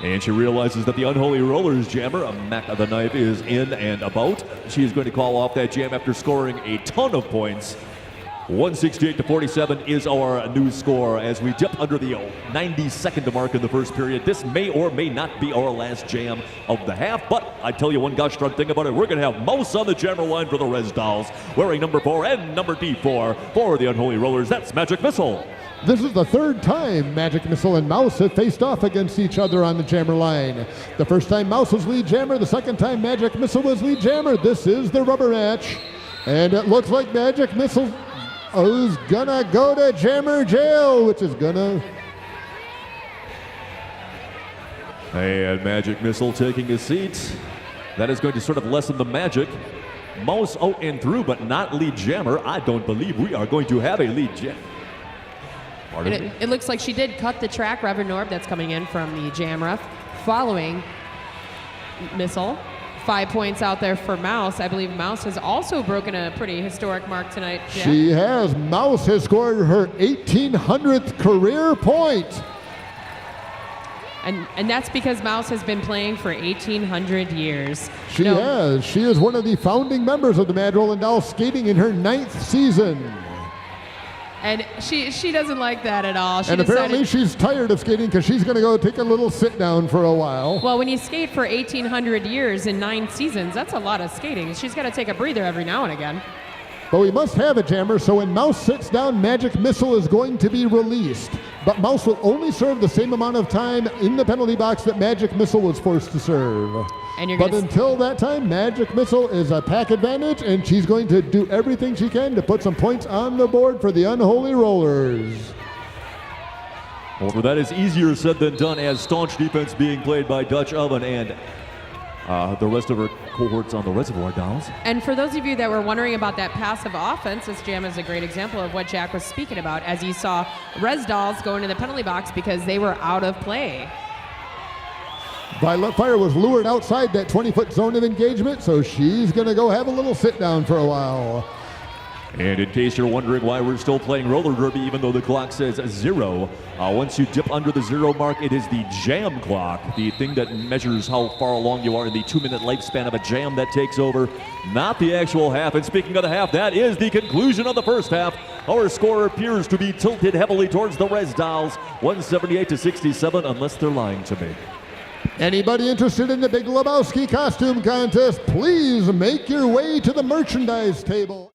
And she realizes that the Unholy Rollers jammer, Mac of the Knife, is in and about. She is going to call off that jam after scoring a ton of points. 168-47 is our new score as we dip under the 90-second mark in the first period. This may or may not be our last jam of the half, but I tell you one gosh darn thing about it, we're going to have Mouse on the jammer line for the Res Dolls, wearing number 4 and number D4 for the Unholy Rollers. That's Magic Missile. This is the 3rd time Magic Missile and Mouse have faced off against each other on the jammer line. The first time Mouse was lead jammer, the second time Magic Missile was lead jammer. This is the rubber match. And it looks like Magic Missile is gonna go to jammer jail, which is gonna... And Magic Missile taking a seat. That is going to sort of lessen the magic. Mouse out and through, but not lead jammer. I don't believe we are going to have a lead jammer. It looks like she did cut the track. Reverend Norb, that's coming in from the jam ref, following Missile. 5 points out there for Mouse. I believe Mouse has also broken a pretty historic mark tonight. Yeah. She has. Mouse has scored her 1,800th career point. And that's because Mouse has been playing for 1,800 years. She has. She is one of the founding members of the Mad Rollin' Dolls, skating in her 9th season. And she doesn't like that at all. And apparently she's tired of skating because she's going to go take a little sit down for a while. Well, when you skate for 1,800 years in 9 seasons, that's a lot of skating. She's got to take a breather every now and again. But we must have a jammer, so when Mouse sits down, Magic Missile is going to be released. But Mouse will only serve the same amount of time in the penalty box that Magic Missile was forced to serve. But until that time, Magic Missile is a pack advantage, and she's going to do everything she can to put some points on the board for the Unholy Rollers. Well, that is easier said than done, as staunch defense being played by Dutch Oven and the rest of her cohorts on the Reservoir Dolls. And for those of you that were wondering about that passive offense, this jam is a great example of what Jack was speaking about, as you saw Res Dolls go into the penalty box because they were out of play. Violet Fire was lured outside that 20-foot zone of engagement, so she's going to go have a little sit-down for a while. And in case you're wondering why we're still playing roller derby, even though the clock says 0, once you dip under the 0 mark, it is the jam clock, the thing that measures how far along you are in the 2-minute lifespan of a jam that takes over, not the actual half. And speaking of the half, that is the conclusion of the first half. Our score appears to be tilted heavily towards the Res Dolls, 178-67, unless they're lying to me. Anybody interested in the Big Lebowski costume contest, please make your way to the merchandise table.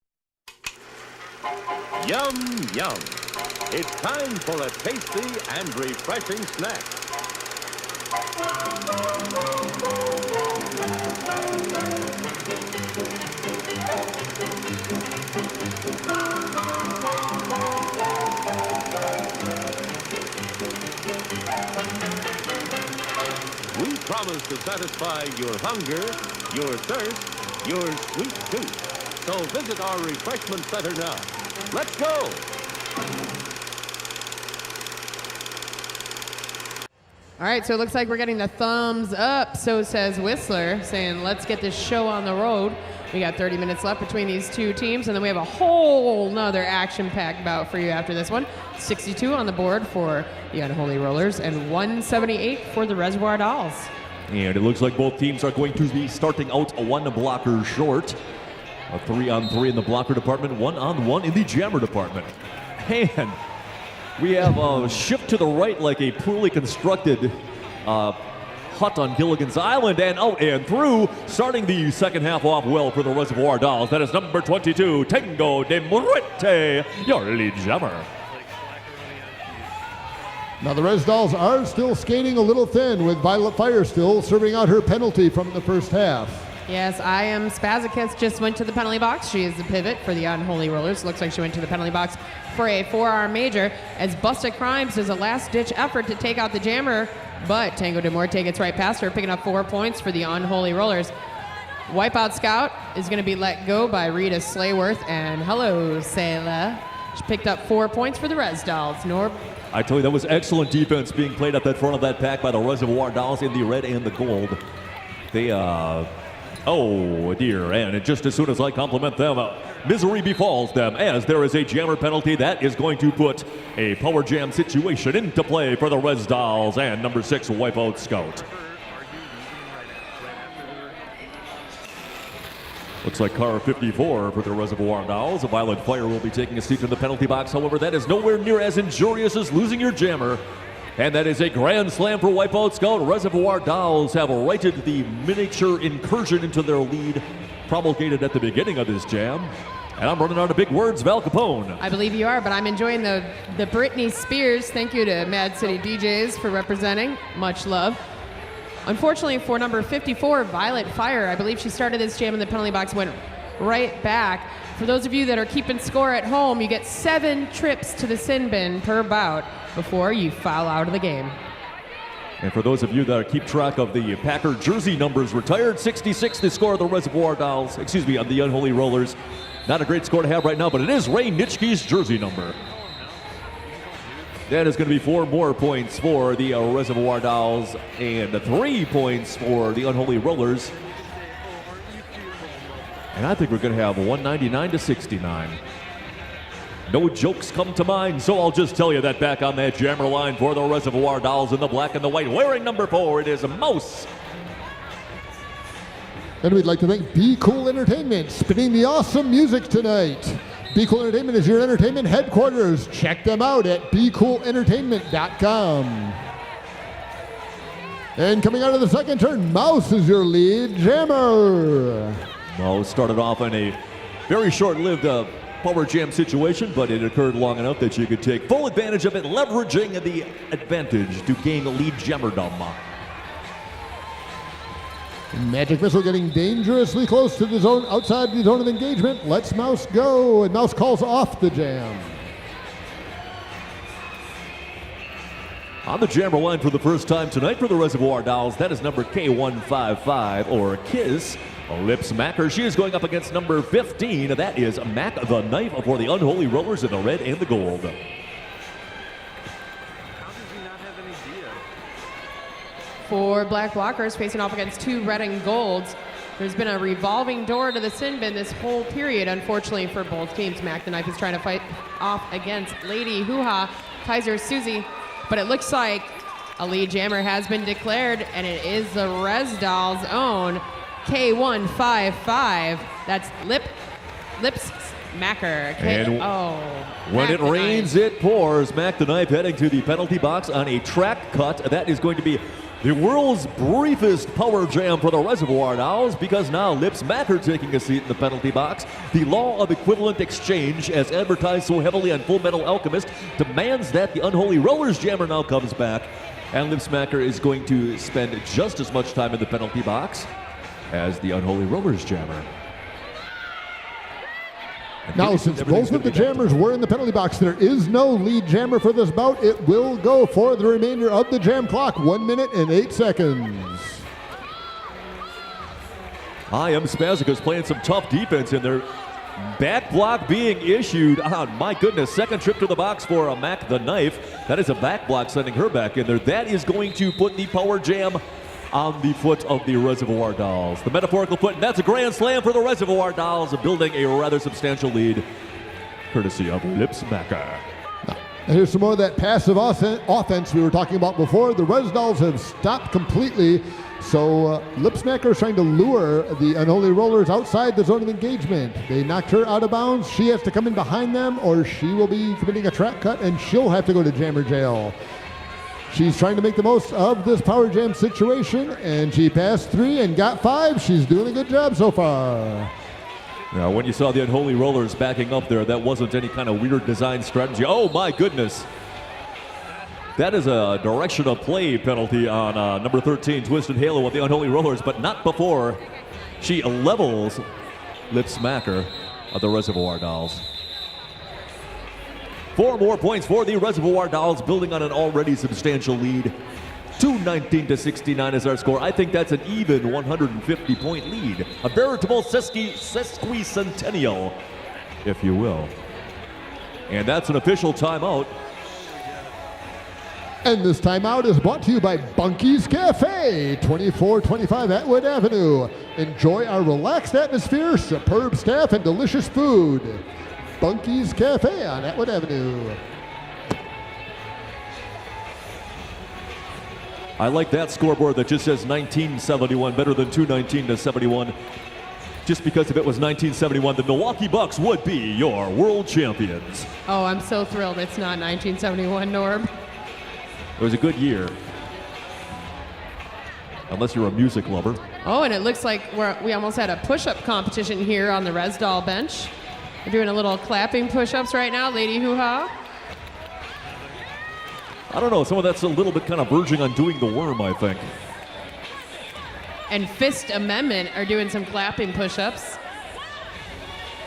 Yum, yum. It's time for a tasty and refreshing snack. We promise to satisfy your hunger, your thirst, your sweet tooth. So visit our refreshment center now. Let's go! All right, so it looks like we're getting the thumbs up, so says Whistler, saying let's get this show on the road. We got 30 minutes left between these two teams, and then we have a whole nother action-packed bout for you after this one. 62 on the board for the Unholy Rollers and 178 for the Reservoir Dolls. And it looks like both teams are going to be starting out one blocker short. A 3-on-3 in the blocker department, 1-on-1 in the jammer department. And we have a shift to the right like a poorly constructed hut on Gilligan's Island, and out and through, starting the second half off well for the Reservoir Dolls. That is number 22, Tango de Muerte, your lead jammer. Now the Res Dolls are still skating a little thin, with Violet Fire still serving out her penalty from the first half. Yes, I am Spazikis just went to the penalty box. She is the pivot for the Unholy Rollers. Looks like she went to the penalty box for a forearm major, as Busta Crimes does a last-ditch effort to take out the jammer, but Tango de Muerte gets right past her, picking up 4 points for the Unholy Rollers. Wipeout Scout is going to be let go by Rita Slayworth, and hello, Sayla. She picked up 4 points for the Res Dolls. Norb. I tell you, that was excellent defense being played at that front of that pack by the Reservoir Dolls in the red and the gold. They, oh dear, and just as soon as I compliment them, misery befalls them, as there is a jammer penalty that is going to put a power jam situation into play for the Res Dolls and number 6, Wipeout Scout. Looks like car 54 for the Reservoir Dolls. A Violet Fire will be taking a seat in the penalty box. However, that is nowhere near as injurious as losing your jammer. And that is a grand slam for Wipeout Scout. Reservoir Dolls have righted the miniature incursion into their lead promulgated at the beginning of this jam. And I'm running out of big words, Val Capone. I believe you are, but I'm enjoying the Britney Spears. Thank you to Mad City DJs for representing. Much love. Unfortunately for number 54, Violet Fire, I believe she started this jam in the penalty box, went right back. For those of you that are keeping score at home, you get 7 trips to the sin bin per bout before you foul out of the game. And for those of you that keep track of the Packer jersey numbers, retired 66 the score of the Reservoir Dolls, of the Unholy Rollers. Not a great score to have right now, but it is Ray Nitschke's jersey number. That is going to be 4 more points for the Reservoir Dolls and 3 points for the Unholy Rollers. And I think we're going to have 199-69. No jokes come to mind, so I'll just tell you that back on that jammer line for the Reservoir Dolls in the black and the white, wearing number 4, it is Mouse. And we'd like to thank Be Cool Entertainment, spinning the awesome music tonight. Be Cool Entertainment is your entertainment headquarters. Check them out at BeCoolEntertainment.com. And coming out of the second turn, Mouse is your lead jammer. Mouse started off in a Very short-lived power jam situation, but it occurred long enough that you could take full advantage of it, leveraging the advantage to gain lead jammerdom. Magic Missile getting dangerously close to the zone, outside the zone of engagement. Let's Mouse go, and Mouse calls off the jam. On the jammer line for the first time tonight for the Reservoir Dolls, that is number K155, or Kiss Lipsmacker. She is going up against number 15. That is Mac the Knife for the Unholy Rollers in the red and the gold. For Black Blockers facing off against two red and golds. There's been a revolving door to the sin bin this whole period, unfortunately, for both teams. Mac the Knife is trying to fight off against Lady Hoo-Ha, Kaiser Susie, but it looks like a lead jammer has been declared, and it is the Res Dolls' own K155. That's Lipsmacker. When it rains, it pours. Mac the Knife heading to the penalty box on a track cut. That is going to be the world's briefest power jam for the Reservoir Dolls, because now Lipsmacker taking a seat in the penalty box. The law of equivalent exchange, as advertised so heavily on Full Metal Alchemist, demands that the Unholy Rollers jammer now comes back, and Lipsmacker is going to spend just as much time in the penalty box as the Unholy Rollers jammer. Now, since both of the jammers were in the penalty box, there is no lead jammer for this bout. It will go for the remainder of the jam clock, 1 minute and 8 seconds. I Am Spazicus playing some tough defense in there. Back block being issued on, my goodness, second trip to the box for a Mac the Knife. That is a back block sending her back in there. That is going to put the power jam on the foot of the Reservoir Dolls. The metaphorical foot, and that's a grand slam for the Reservoir Dolls, building a rather substantial lead, courtesy of Lipsmacker. And here's some more of that passive offense we were talking about before. The Res Dolls have stopped completely, so Lipsmacker is trying to lure the Unholy Rollers outside the zone of engagement. They knocked her out of bounds. She has to come in behind them, or she will be committing a track cut, and she'll have to go to jammer jail. She's trying to make the most of this power jam situation, and she passed 3 and got 5. She's doing a good job so far. Now, when you saw the Unholy Rollers backing up there, that wasn't any kind of weird design strategy. Oh, my goodness. That is a direction of play penalty on number 13, Twisted Halo with the Unholy Rollers, but not before she levels Lipsmacker of the Reservoir Dolls. 4 more points for the Reservoir Dolls, building on an already substantial lead. 219 to 69 is our score. I think that's an even 150-point lead. A veritable sesquicentennial, if you will. And that's an official timeout. And this timeout is brought to you by Bunky's Cafe, 2425 Atwood Avenue. Enjoy our relaxed atmosphere, superb staff, and delicious food. Bunky's Cafe on Atwood Avenue. I like that scoreboard that just says 1971, better than 219 to 71. Just because if it was 1971, the Milwaukee Bucks would be your world champions. Oh, I'm so thrilled it's not 1971, Norm. It was a good year. Unless you're a music lover. Oh, and it looks like we almost had a push-up competition here on the Res Doll bench. We're doing a little clapping push-ups right now, Lady Hoo-Ha. I don't know, some of that's a little bit kind of verging on doing the worm, I think. And Fist Amendment are doing some clapping push-ups.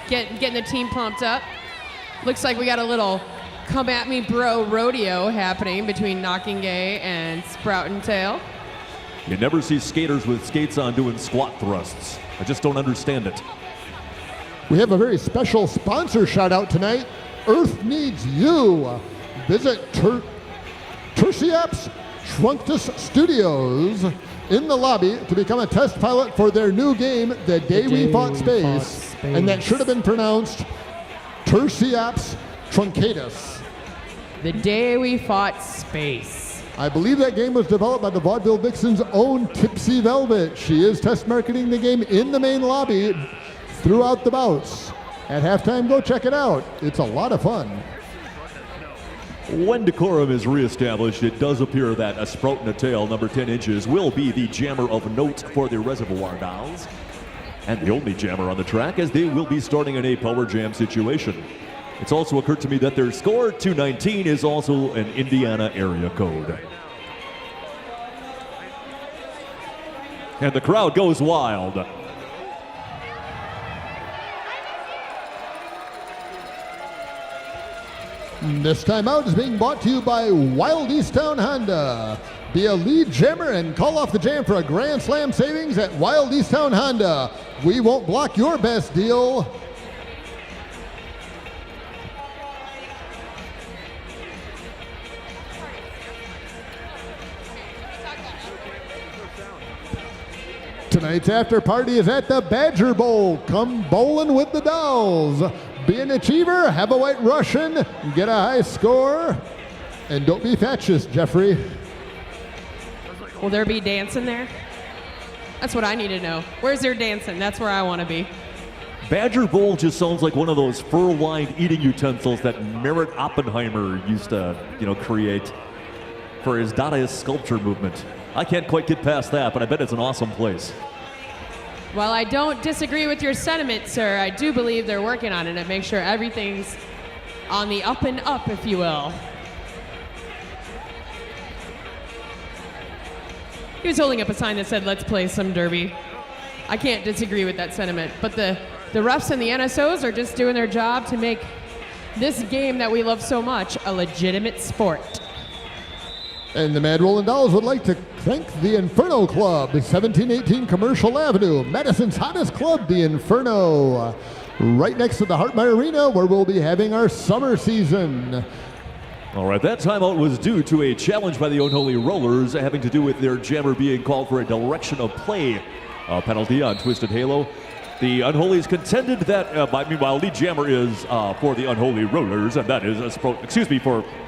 Getting the team pumped up. Looks like we got a little come at me bro rodeo happening between Knocking Gay and Sprout and Tail. You never see skaters with skates on doing squat thrusts. I just don't understand it. We have a very special sponsor shout out tonight. Earth Needs You. Visit Tertiaps Trunctus Studios in the lobby to become a test pilot for their new game, The Day We Fought Space. And that should have been pronounced Tertiaps Truncatus. The Day We Fought Space. I believe that game was developed by the Vaudeville Vixen's own Tipsy Velvet. She is test marketing the game in the main lobby throughout the bouts. At halftime, go check it out. It's a lot of fun. When decorum is reestablished, it does appear that a Sprout and a Tail, number 10 inches, will be the jammer of note for the Reservoir Dolls. and the only jammer on the track, as they will be starting in a power jam situation. It's also occurred to me that their score, 219, is also an Indiana area code. And the crowd goes wild. This timeout is being brought to you by Wild Easttown Honda. Be a lead jammer and call off the jam for a Grand Slam savings at Wild Easttown Honda. We won't block your best deal. Tonight's after party is at the Badger Bowl. Come bowling with the dolls. Be an achiever, have a white Russian, get a high score, and don't be fascist, Jeffrey. Will there be dancing there? That's what I need to know. Where's there dancing? That's where I want to be. Badger Bowl just sounds like one of those fur-lined eating utensils that Merritt Oppenheimer used to, create for his Dadaist sculpture movement. I can't quite get past that, but I bet it's an awesome place. While I don't disagree with your sentiment, sir, I do believe they're working on it to make sure everything's on the up and up, if you will. He was holding up a sign that said, "Let's play some derby." I can't disagree with that sentiment, but the refs and the NSOs are just doing their job to make this game that we love so much a legitimate sport. And the Mad Rollin' Dolls would like to thank the Inferno Club, 1718 Commercial Avenue, Madison's hottest club, the Inferno, right next to the Hartmeyer Arena, where we'll be having our summer season. All right, that timeout was due to a challenge by the Unholy Rollers having to do with their jammer being called for a direction of play penalty on Twisted Halo. The Unholies contended that, meanwhile, lead jammer is for the Unholy Rollers, and that is, for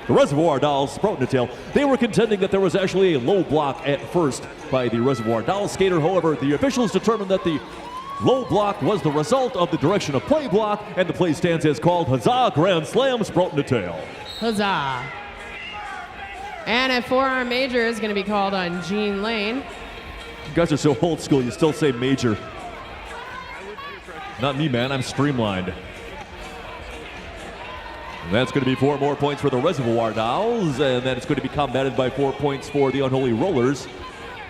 the Reservoir Dolls, Sprout-Natal. They were contending that there was actually a low block at first by the Reservoir Dolls skater. However, the officials determined that the low block was the result of the direction of play block, and the play stands as called. Huzzah, Grand Slam, Sprout-Natal. Huzzah. And a forearm major is going to be called on Gene Lane. You guys are so old school, you still say major. Not me, man. I'm streamlined. And that's going to be 4 more points for the Reservoir Dolls, and then it's going to be combated by 4 points for the Unholy Rollers.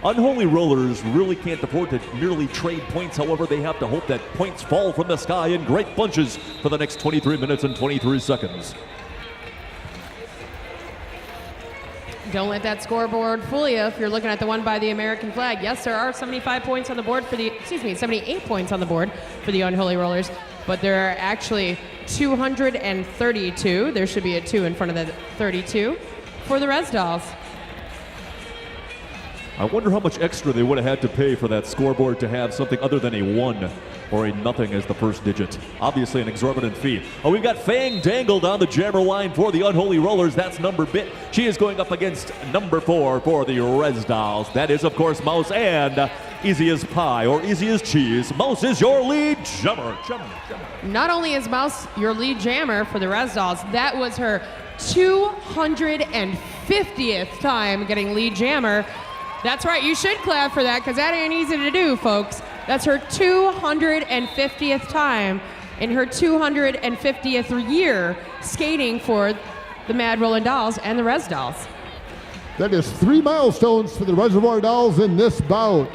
Unholy Rollers really can't afford to merely trade points. However, they have to hope that points fall from the sky in great bunches for the next 23 minutes and 23 seconds. Don't let that scoreboard fool you if you're looking at the one by the American flag. Yes, there are 75 points on the board 78 points on the board for the Unholy Rollers, but there are actually 232. There should be a 2 in front of the 32 for the Res Dolls. I wonder how much extra they would have had to pay for that scoreboard to have something other than a 1 or a nothing as the first digit. Obviously an exorbitant fee. Oh, we've got Fang Dangled on the jammer line for the Unholy Rollers. That's number Bit. She is going up against number 4 for the Res Dolls. That is, of course, Mouse and Easy as Pie or Easy as Cheese. Mouse is your lead jammer. Not only is Mouse your lead jammer for the Res Dolls, that was her 250th time getting lead jammer. That's right, you should clap for that because that ain't easy to do, folks. That's her 250th time in her 250th year skating for the Mad Rollin' Dolls and the Res Dolls. That is 3 milestones for the Reservoir Dolls in this bout.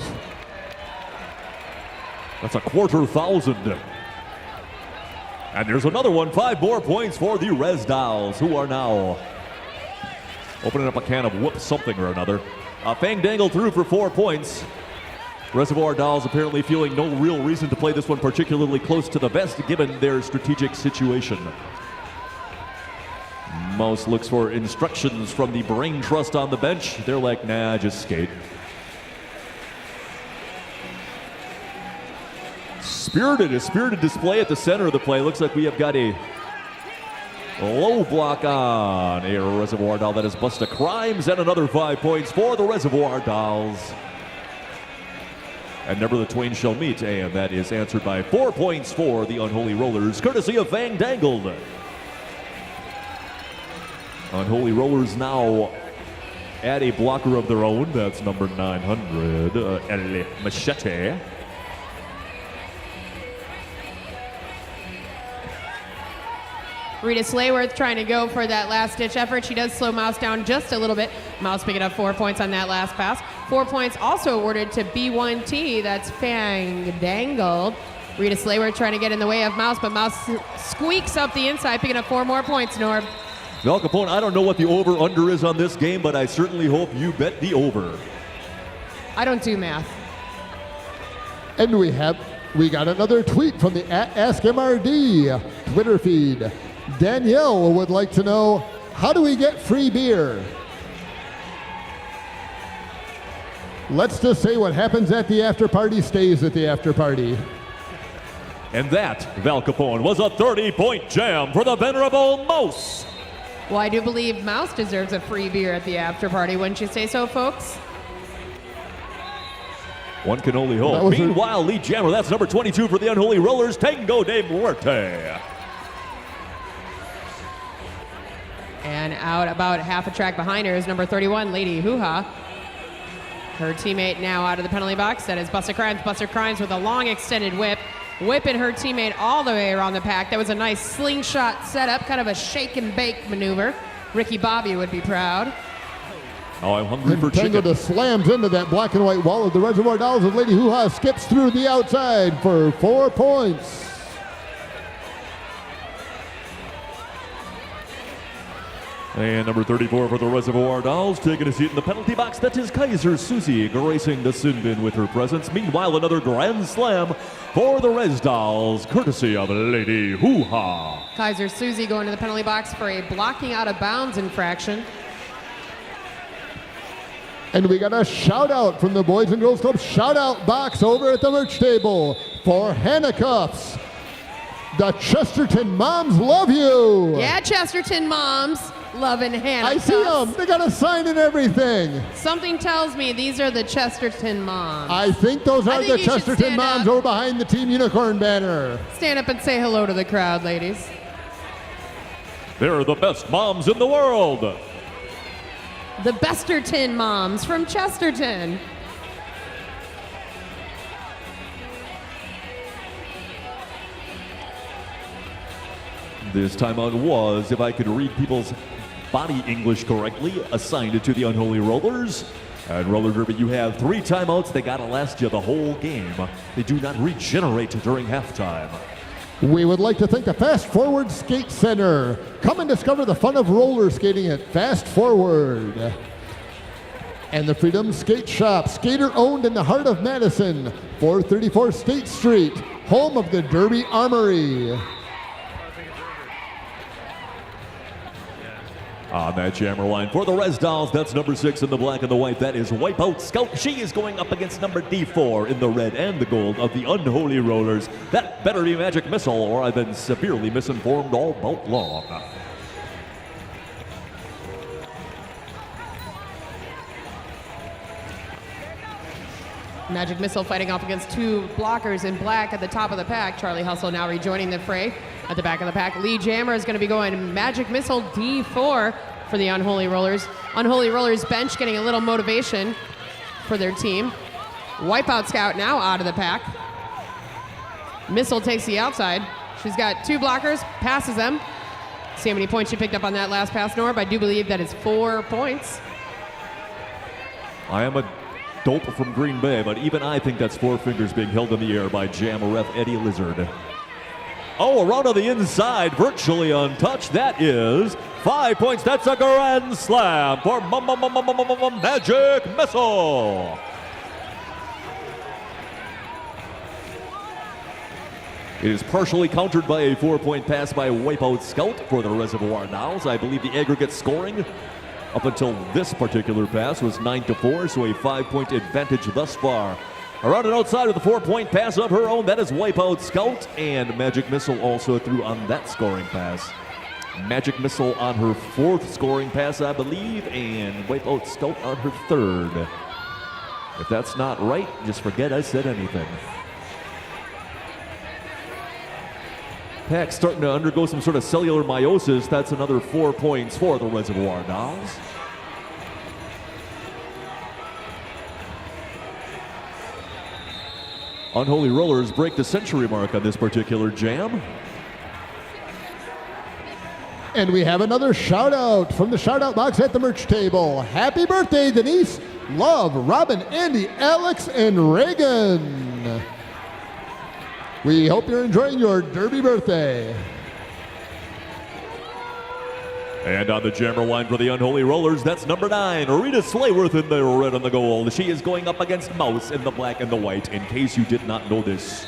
That's a 250,000. And there's another one, 5 more points for the Res Dolls, who are now opening up a can of whoop something or another. Fang Dangle through for 4 points. Reservoir Dolls apparently feeling no real reason to play this one particularly close to the vest given their strategic situation. Mouse looks for instructions from the brain trust on the bench. They're like, nah, just skate. A spirited display at the center of the play. Looks like we have got a low block on a Reservoir Doll. That is Busta Crimes, and another 5 points for the Reservoir Dolls. And never the twain shall meet, and that is answered by 4 points for the Unholy Rollers, courtesy of Fang Dangled. Unholy Rollers now add a blocker of their own. That's number 900, El Machete. Rita Slayworth trying to go for that last-ditch effort. She does slow Mouse down just a little bit. Mouse picking up 4 points on that last pass. 4 points also awarded to B1T. That's Fang Dangled. Rita Slayworth trying to get in the way of Mouse, but Mouse squeaks up the inside, picking up 4 more points, Norb. Val Capone, I don't know what the over-under is on this game, but I certainly hope you bet the over. I don't do math. And we got another tweet from the @AskMRD Twitter feed. Danielle would like to know, how do we get free beer? Let's just say what happens at the after party stays at the after party. And that, Val Capone, was a 30-point jam for the venerable Mouse. Well, I do believe Mouse deserves a free beer at the after party, wouldn't you say so, folks? One can only hope. Meanwhile, Lee Jammer, that's number 22 for the Unholy Rollers, Tango de Muerte. And out about half a track behind her is number 31, Lady Hoo-Ha. Her teammate now out of the penalty box. That is Buster Crimes. Buster Crimes with a long extended whip. Whipping her teammate all the way around the pack. That was a nice slingshot setup, kind of a shake and bake maneuver. Ricky Bobby would be proud. Oh, I'm hungry for Tango chicken. slams into that black and white wall of the Reservoir Dolls as Lady Hoo-Ha skips through the outside for 4 points. And number 34 for the Reservoir Dolls, taking a seat in the penalty box. That is Kaiser Susie gracing the sin bin with her presence. Meanwhile, another grand slam for the Res Dolls, courtesy of Lady Hoo-Ha. Kaiser Susie going to the penalty box for a blocking out of bounds infraction. And we got a shout out from the Boys and Girls Club shout out box over at the merch table for Hannah Cuffs. The Chesterton Moms love you. Yeah, Chesterton Moms. Loving Hannah. I see them. They got a sign and everything. Something tells me these are the Chesterton Moms. I think those are the Chesterton Moms up. over behind the Team Unicorn banner. Stand up and say hello to the crowd, ladies. They're the best moms in the world. The Besterton Moms from Chesterton. This timeout was, if I could read people's body English correctly, assigned to the Unholy Rollers. At Roller Derby, you have 3 timeouts. They gotta last you the whole game. They do not regenerate during halftime. We would like to thank the Fast Forward Skate Center. Come and discover the fun of roller skating at Fast Forward. And the Freedom Skate Shop, skater owned in the heart of Madison, 434 State Street, home of the Derby Armory. On that jammer line for the Res Dolls, that's number 6 in the black and the white. That is Wipeout Scout. She is going up against number D4 in the red and the gold of the Unholy Rollers. That better be Magic Missile, or I've been severely misinformed all bout long. Magic Missile fighting off against 2 blockers in black at the top of the pack. Charlie Hustle now rejoining the fray at the back of the pack. Lee Jammer is going to be going Magic Missile D4 for the Unholy Rollers. Unholy Rollers bench getting a little motivation for their team. Wipeout Scout now out of the pack. Missile takes the outside. She's got 2 blockers, passes them. See how many points she picked up on that last pass, Norb? I do believe that is 4 points. I am a dope from Green Bay, but even I think that's 4 fingers being held in the air by Jam Ref Eddie Lizard. Oh, around on the inside, virtually untouched. That is 5 points. That's a grand slam for Magic Missile. It is partially countered by a 4-point pass by Wipeout Scout for the Reservoir Dolls. I believe the aggregate scoring up until this particular pass was 9-4, so a 5-point advantage thus far. Around and outside with a 4-point pass of her own, that is Wipeout Scout, and Magic Missile also threw on that scoring pass. Magic Missile on her 4th scoring pass, I believe, and Wipeout Scout on her 3rd. If that's not right, just forget I said anything. Pack starting to undergo some sort of cellular meiosis. That's another 4 points for the Reservoir Dolls. Unholy Rollers break the century mark on this particular jam. And we have another shout out from the shout out box at the merch table. Happy birthday, Denise, Love, Robin, Andy, Alex, and Reagan. We hope you're enjoying your Derby birthday. And on the jammer line for the Unholy Rollers, that's number 9, Rita Slayworth in the red and the gold. She is going up against Mouse in the black and the white, in case you did not know this.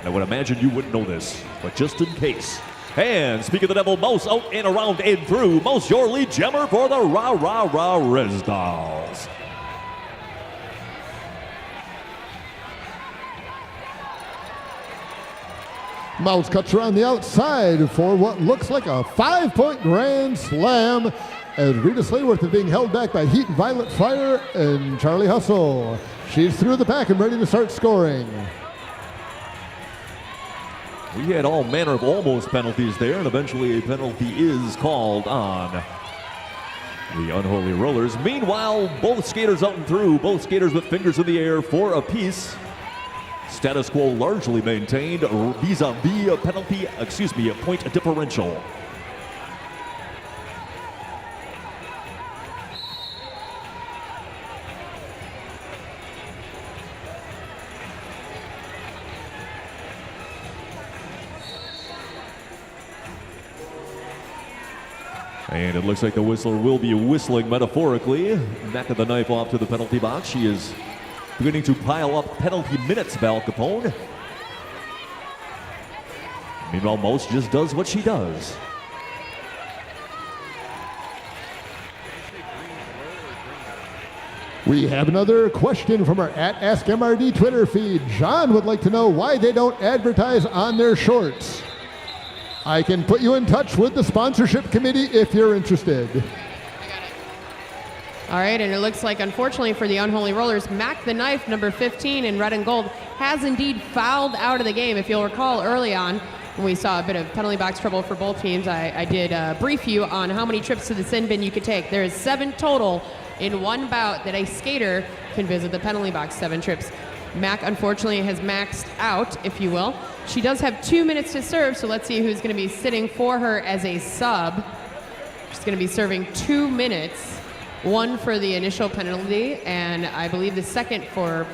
I would imagine you wouldn't know this, but just in case. And speak of the devil, Mouse out and around and through. Mouse, your lead jammer for the Rah-Rah-Rah Res Dolls. Mouse cuts around the outside for what looks like a 5-point grand slam as Rita Slayworth is being held back by Heat, Violet Fire, and Charlie Hustle. She's through the pack and ready to start scoring. We had all manner of almost penalties there, and eventually a penalty is called on the Unholy Rollers. Meanwhile, both skaters out and through, both skaters with fingers in the air, 4 apiece. Status quo largely maintained vis-a-vis a penalty, a point differential. And it looks like the whistler will be whistling metaphorically. Back of the knife off to the penalty box. She is beginning to pile up penalty minutes, Val Capone. Meanwhile, Mouse just does what she does. We have another question from our @AskMRD Twitter feed. John would like to know why they don't advertise on their shorts. I can put you in touch with the sponsorship committee if you're interested. All right, and it looks like, unfortunately for the Unholy Rollers, Mac the Knife, number 15 in red and gold, has indeed fouled out of the game. If you'll recall early on, when we saw a bit of penalty box trouble for both teams, I did brief you on how many trips to the sin bin you could take. There is 7 total in one bout that a skater can visit the penalty box, 7 trips. Mac, unfortunately, has maxed out, if you will. She does have 2 minutes to serve, so let's see who's going to be sitting for her as a sub. She's going to be serving 2 minutes, 1 for the initial penalty, and I believe the second for,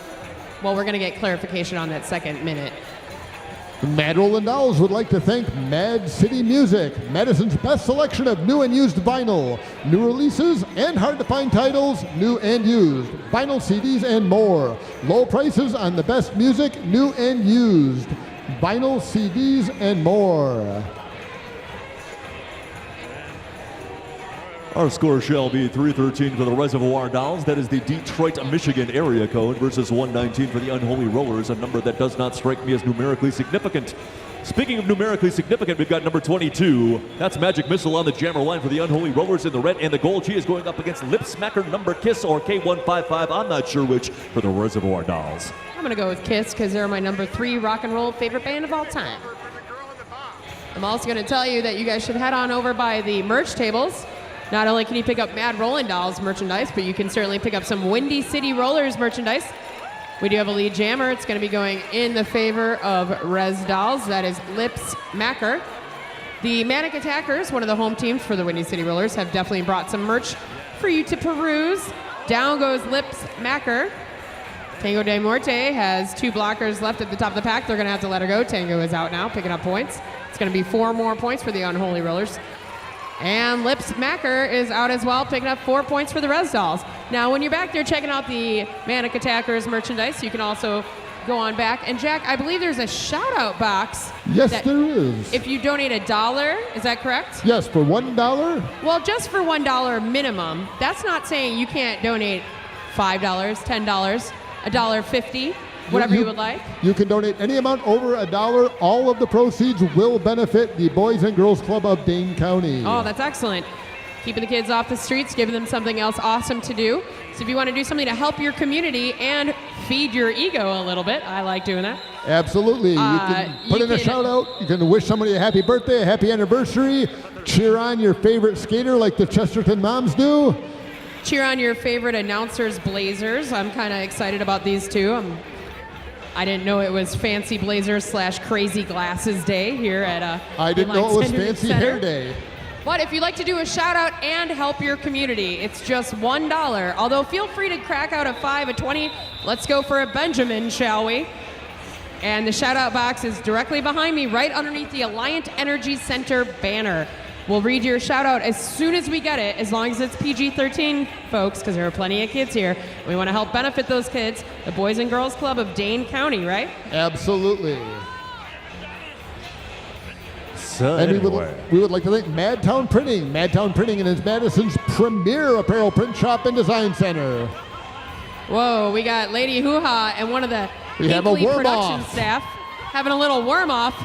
well, we're going to get clarification on that second minute. Mad Rollin' Dolls would like to thank Mad City Music, Madison's best selection of new and used vinyl, new releases and hard-to-find titles, new and used, vinyl CDs and more. Low prices on the best music, new and used, vinyl CDs and more. Our score shall be 313 for the Reservoir Dolls. That is the Detroit, Michigan area code versus 119 for the Unholy Rollers, a number that does not strike me as numerically significant. Speaking of numerically significant, we've got number 22. That's Magic Missile on the jammer line for the Unholy Rollers in the red and the gold. She is going up against Lip Smacker number Kiss or K155. I'm not sure which for the Reservoir Dolls. I'm going to go with Kiss because they're my number 3 rock and roll favorite band of all time. I'm also going to tell you that you guys should head on over by the merch tables. Not only can you pick up Mad Rollin' Dolls merchandise, but you can certainly pick up some Windy City Rollers merchandise. We do have a lead jammer. It's going to be going in the favor of Res Dolls. That is Lips Macker. The Manic Attackers, one of the home teams for the Windy City Rollers, have definitely brought some merch for you to peruse. Down goes Lips Macker. Tango de Morte has 2 blockers left at the top of the pack. They're going to have to let her go. Tango is out now, picking up points. It's going to be 4 more points for the Unholy Rollers. And Lips Macker is out as well, picking up 4 points for the Res Dolls. Now, when you're back there checking out the Manic Attackers merchandise, you can also go on back. And Jack, I believe there's a shout-out box. Yes, there is. If you donate $1, is that correct? Yes, for $1. Well, just for $1 minimum. That's not saying you can't donate $5, $10, $1.50. Whatever you would like. You can donate any amount over $1. All of the proceeds will benefit the Boys and Girls Club of Dane County. Oh, that's excellent. Keeping the kids off the streets, giving them something else awesome to do. So if you want to do something to help your community and feed your ego a little bit, I like doing that. Absolutely. You can put in a shout out. You can wish somebody a happy birthday, a happy anniversary. Cheer on your favorite skater like the Chesterton moms do. Cheer on your favorite announcers, Blazers. I'm kind of excited about these two. I didn't know it was Fancy Blazers / Crazy Glasses Day here at I didn't know it was Tenderness Fancy Center. Hair Day. But if you'd like to do a shout out and help your community, it's just $1. Although feel free to crack out a 5, a 20. Let's go for a Benjamin, shall we? And the shout out box is directly behind me, right underneath the Alliant Energy Center banner. We'll read your shout out as soon as we get it, as long as it's PG-13, folks, because there are plenty of kids here. We want to help benefit those kids, the Boys and Girls Club of Dane County, right? Absolutely. So And anyway. we would like to thank Madtown Printing. Madtown Printing is Madison's premier apparel print shop and design center. Whoa, we got Lady Hoo Ha and one of the We have a Hinkley worm production off. staff having a little warm off.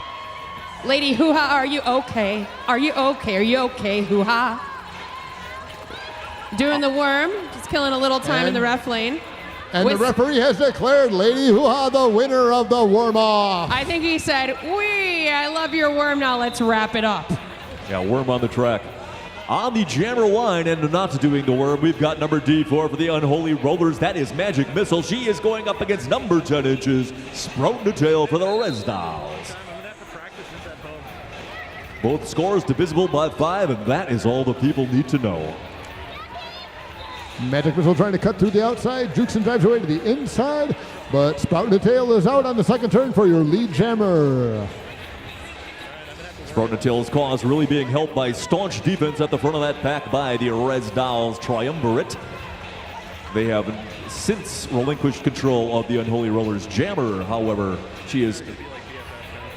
Lady Hoo Ha, are you okay? Are you okay? Are you okay, Hoo Ha? Doing the worm, just killing a little time in And- the ref lane. And the referee has declared Lady Hoo Ha the winner of the warm-off. I think he said, "Wee, I love your worm. Now let's wrap it up." Yeah, worm on the track. On the jammer line and not doing the worm, we've got number D4 for the Unholy Rollers. That is Magic Missile. She is going up against number 10 inches, Sprout Tail for the Res Dolls. Both scores divisible by 5, and that is all the people need to know. Magic Missile trying to cut through the outside. Jukes and drives away to the inside, but Sprout the Tail is out on the second turn for your lead jammer. Sprout Tail's cause really being helped by staunch defense at the front of that pack by the Res Dolls Triumvirate. They have since relinquished control of the Unholy Rollers jammer. However, she is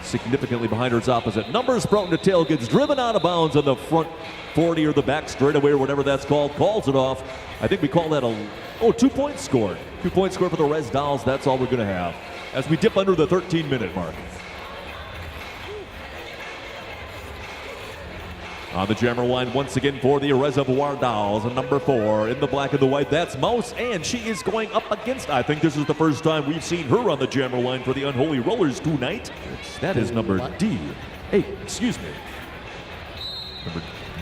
significantly behind her opposite number. Sprout the Tail gets driven out of bounds on the front 40 or the back straightaway or whatever that's called, calls it off. I think we call that 2 points scored. 2 points scored for the Res Dolls. That's all we're going to have as we dip under the 13-minute mark. On the jammer line once again for the Reservoir Dolls, and number 4 in the black and the white. That's Mouse, and she is going up against, I think this is the first time we've seen her on the jammer line for the Unholy Rollers tonight. That is number Number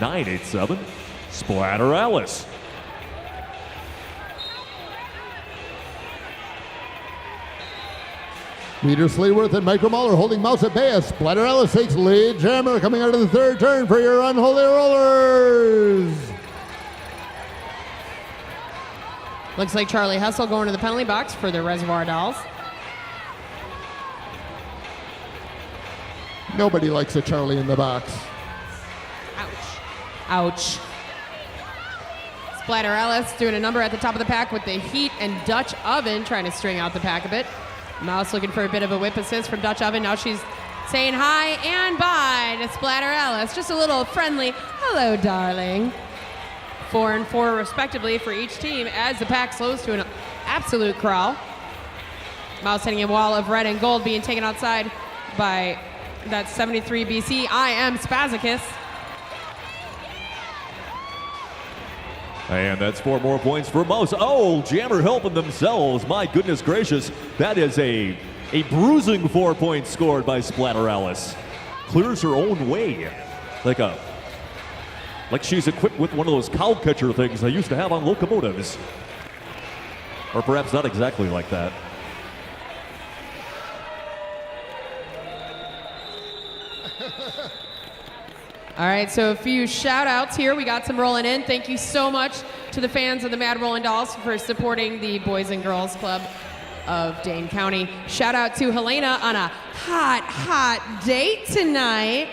987, Splatter Alice. Peter Sleeworth and Mike Mahler holding Mouse at bay as Splatter Alice takes lead jammer coming out of the third turn for your Unholy Rollers. Looks like Charlie Hessel going to the penalty box for the Reservoir Dolls. Nobody likes a Charlie in the box. Ouch. Ouch. Splatter Alice doing a number at the top of the pack with the Heat and Dutch Oven, trying to string out the pack a bit. Mouse looking for a bit of a whip assist from Dutch Oven. Now she's saying hi and bye to Splatter Alice. Just a little friendly, hello, darling. 4 and 4 respectively for each team as the pack slows to an absolute crawl. Mouse hitting a wall of red and gold, being taken outside by that 73 BC. I am Spazicus. And that's 4 more points for Mouse. Oh, jammer helping themselves. My goodness gracious. That is a bruising 4 points scored by Splatter Alice. Clears her own way. Like she's equipped with one of those cow catcher things they used to have on locomotives. Or perhaps not exactly like that. All right, so a few shout outs here. We got some rolling in. Thank you so much to the fans of the Mad Rollin' Dolls for supporting the Boys and Girls Club of Dane County. Shout out to Helena on a hot, hot date tonight.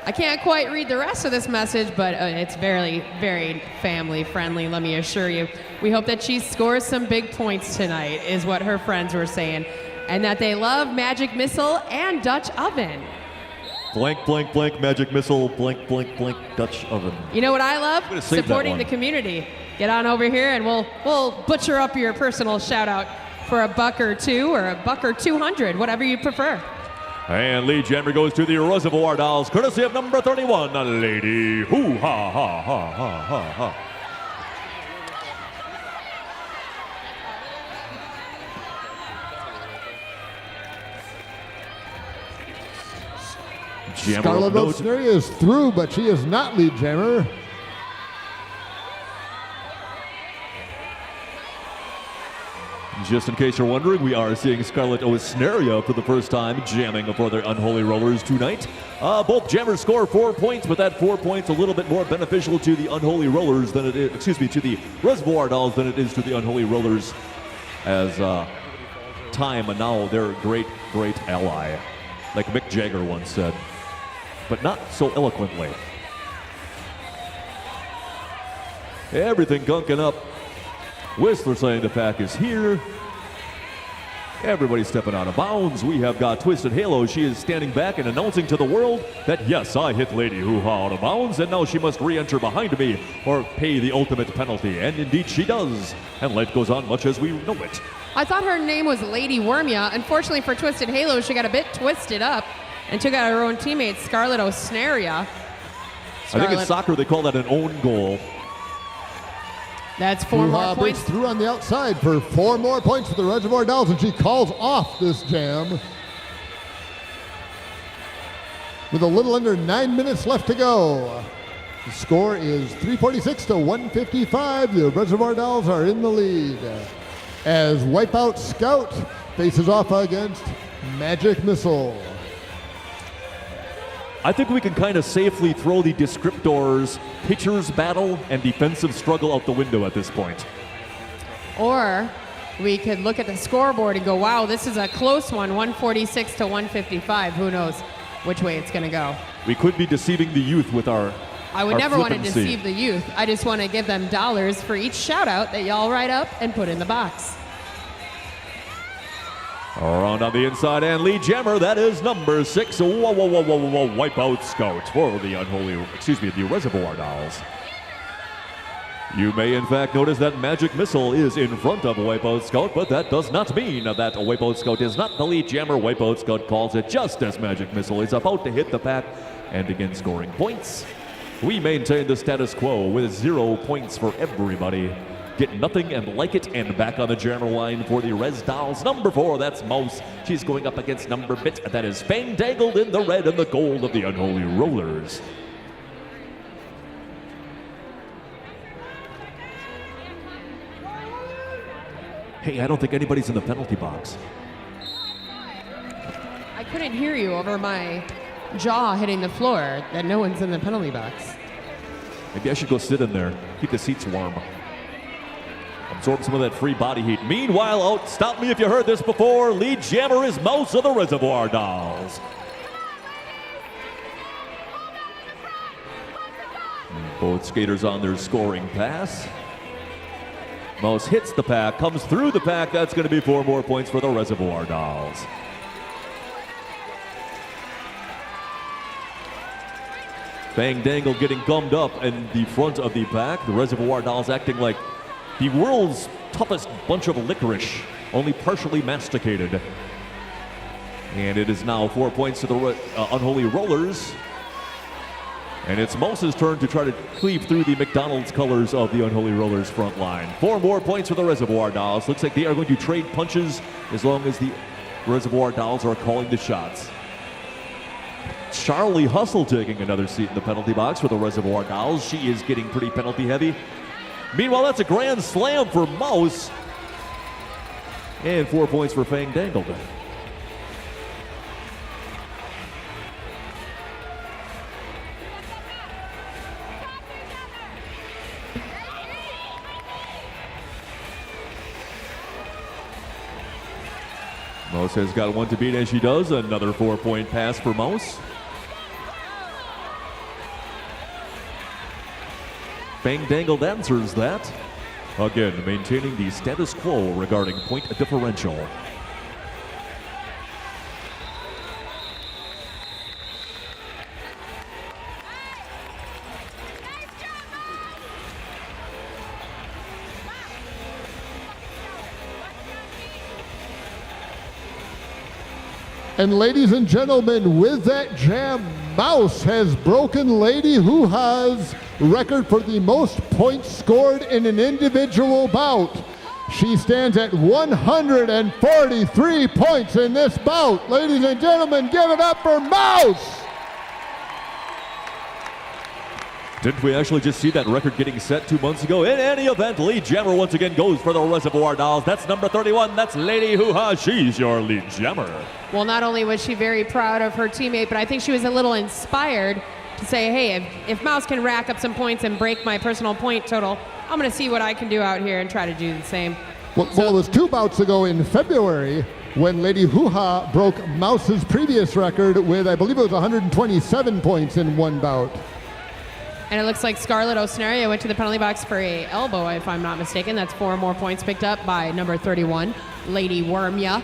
I can't quite read the rest of this message, but it's very, very family friendly, let me assure you. We hope that she scores some big points tonight, is what her friends were saying, and that they love Magic Missile and Dutch Oven. Blank, blank, blank, Magic Missile, blank, blank, blank, Dutch Oven. You know what I love? gonna save that Supporting one. the community. Get on over here and we'll butcher up your personal shout out for a buck or two or a buck or 200, whatever you prefer. And lead jammer goes to the Reservoir Dolls, courtesy of number 31, Lady Hoo Ha Ha Ha Ha Ha Ha. Jammer Scarlet of note. Oatsnary is through, but she is not lead jammer. Just in case you're wondering, we are seeing Scarlett O'Sneria for the first time jamming for their Unholy Rollers tonight. Both jammers score 4 points, but that 4 points a little bit more beneficial to the Unholy Rollers than it is, to the Reservoir Dolls than it is to the Unholy Rollers, as time and now their great ally, like Mick Jagger once said, but not so eloquently. Everything gunking up. Whistler saying the pack is here. Everybody's stepping out of bounds. We have got Twisted Halo. She is standing back and announcing to the world that, yes, I hit Lady Hoo-Ha out of bounds, and now she must re-enter behind me or pay the ultimate penalty. And indeed she does. And life goes on much as we know it. I thought her name was Lady Wormia. Unfortunately for Twisted Halo, she got a bit twisted up and took out her own teammate, Scarlett O'Sneria. I think in soccer they call that an own goal. That's 4 more breaks points. through on the outside for 4 more points for the Reservoir Dolls, and she calls off this jam. With a little under 9 minutes left to go. The score is 346 to 155. The Reservoir Dolls are in the lead. As Wipeout Scout faces off against Magic Missile. I think we can kind of safely throw the descriptors, pitcher's battle, and defensive struggle out the window at this point. Or we could look at the scoreboard and go, wow, this is a close one, 146 to 155. Who knows which way it's going to go. We could be deceiving the youth with our I would never want to flippancy. deceive the youth. I just want to give them dollars for each shout out that y'all write up and put in the box. Around on the inside and lead jammer, that is number 6. Wipeout Scout for the the Reservoir Dolls. You may in fact notice that Magic Missile is in front of Wipeout Scout, but that does not mean that Wipeout Scout is not the lead jammer. Wipeout Scout calls it just as Magic Missile is about to hit the pack and begin scoring points. We maintain the status quo with 0 points for everybody. Get nothing and like it, and back on the jammer line for the Res Dolls. Number 4, that's Mouse. She's going up against number Bit. That is Fang Dangled in the red and the gold of the Unholy Rollers. Hey, I don't think anybody's in the penalty box. I couldn't hear you over my jaw hitting the floor that no one's in the penalty box. Maybe I should go sit in there, keep the seats warm. Absorb some of that free body heat. Meanwhile, out, stop me if you heard this before, lead jammer is Mouse of the Reservoir Dolls. Both skaters on their scoring pass. Mouse hits the pack, comes through the pack. That's going to be 4 more points for the Reservoir Dolls. Fang Dangle getting gummed up in the front of the pack. The Reservoir Dolls acting like the world's toughest bunch of licorice, only partially masticated. And it is now 4 points to the Unholy Rollers. And it's Mouse's turn to try to cleave through the McDonald's colors of the Unholy Rollers front line. 4 more points for the Reservoir Dolls. Looks like they are going to trade punches as long as the Reservoir Dolls are calling the shots. Charlie Hustle taking another seat in the penalty box for the Reservoir Dolls. She is getting pretty penalty heavy. Meanwhile, that's a grand slam for Mouse. And 4 points for Fang Dangled. Mouse has got one to beat as she does. Another 4-point pass for Mouse. Fang Dangled answers that. Again, maintaining the status quo regarding point differential. And ladies and gentlemen, with that jam, Mouse has broken Lady Hoo-Ha's record for the most points scored in an individual bout. She stands at 143 points in this bout. Ladies and gentlemen, give it up for Mouse! Didn't we actually just see that record getting set 2 months ago? In any event, lead jammer once again goes for the Reservoir Dolls. That's number 31. That's Lady Hoo-Ha. She's your lead jammer. Well, not only was she very proud of her teammate, but I think she was a little inspired to say, hey, if Mouse can rack up some points and break my personal point total, I'm going to see what I can do out here and try to do the same. Well, it was 2 bouts ago in February when Lady Hoo-Ha broke Mouse's previous record with, I believe it was 127 points in 1 bout. And it looks like Scarlett Osnaria went to the penalty box for a elbow, if I'm not mistaken. That's 4 more points picked up by number 31, Lady Wormya.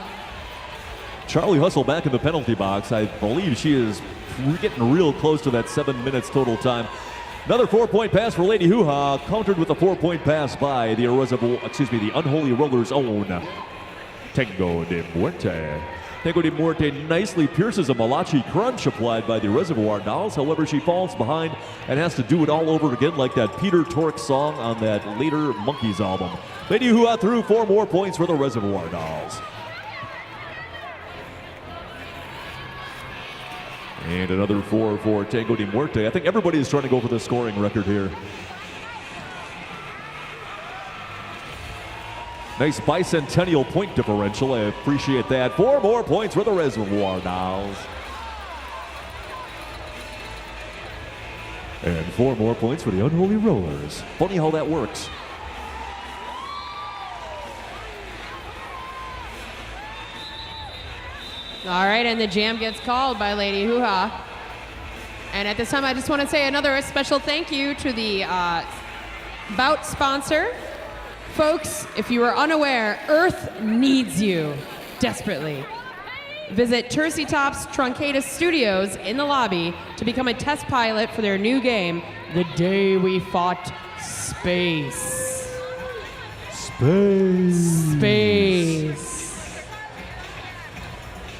Charlie Hustle back in the penalty box. I believe she is getting real close to that 7 minutes total time. Another 4-point pass for Lady Hoo-Ha, countered with a 4-point pass by the the Unholy Rollers' own Tango de Muerte. Tango de Muerte nicely pierces a Malachi crunch applied by the Reservoir Dolls. However, she falls behind and has to do it all over again like that Peter Tork song on that later Monkeys album. Lady Hoo-Ha threw 4 more points for the Reservoir Dolls. And another 4 for Tango de Muerte. I think everybody is trying to go for the scoring record here. Nice bicentennial point differential. I appreciate that. 4 more points for the Reservoir Dolls. And 4 more points for the Unholy Rollers. Funny how that works. All right, and the jam gets called by Lady Hoo-Ha. And at this time, I just want to say another special thank you to the bout sponsor. Folks, if you are unaware, Earth needs you desperately. Visit Tersey Top's Truncatus Studios in the lobby to become a test pilot for their new game, The Day We Fought Space. Space.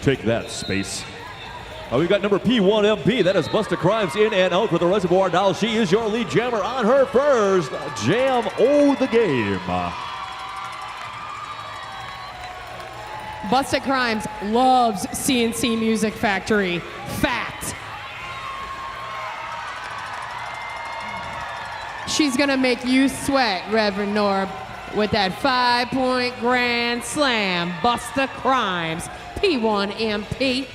Take that, space. We've got number P1MP. That is Busta Crimes in and out for the Reservoir Dolls. She is your lead jammer on her first Jam O the Game. Busta Crimes loves CNC Music Factory. Fact. She's gonna make you sweat, Reverend Norb, with that 5-point grand slam. Busta Crimes, P1MP.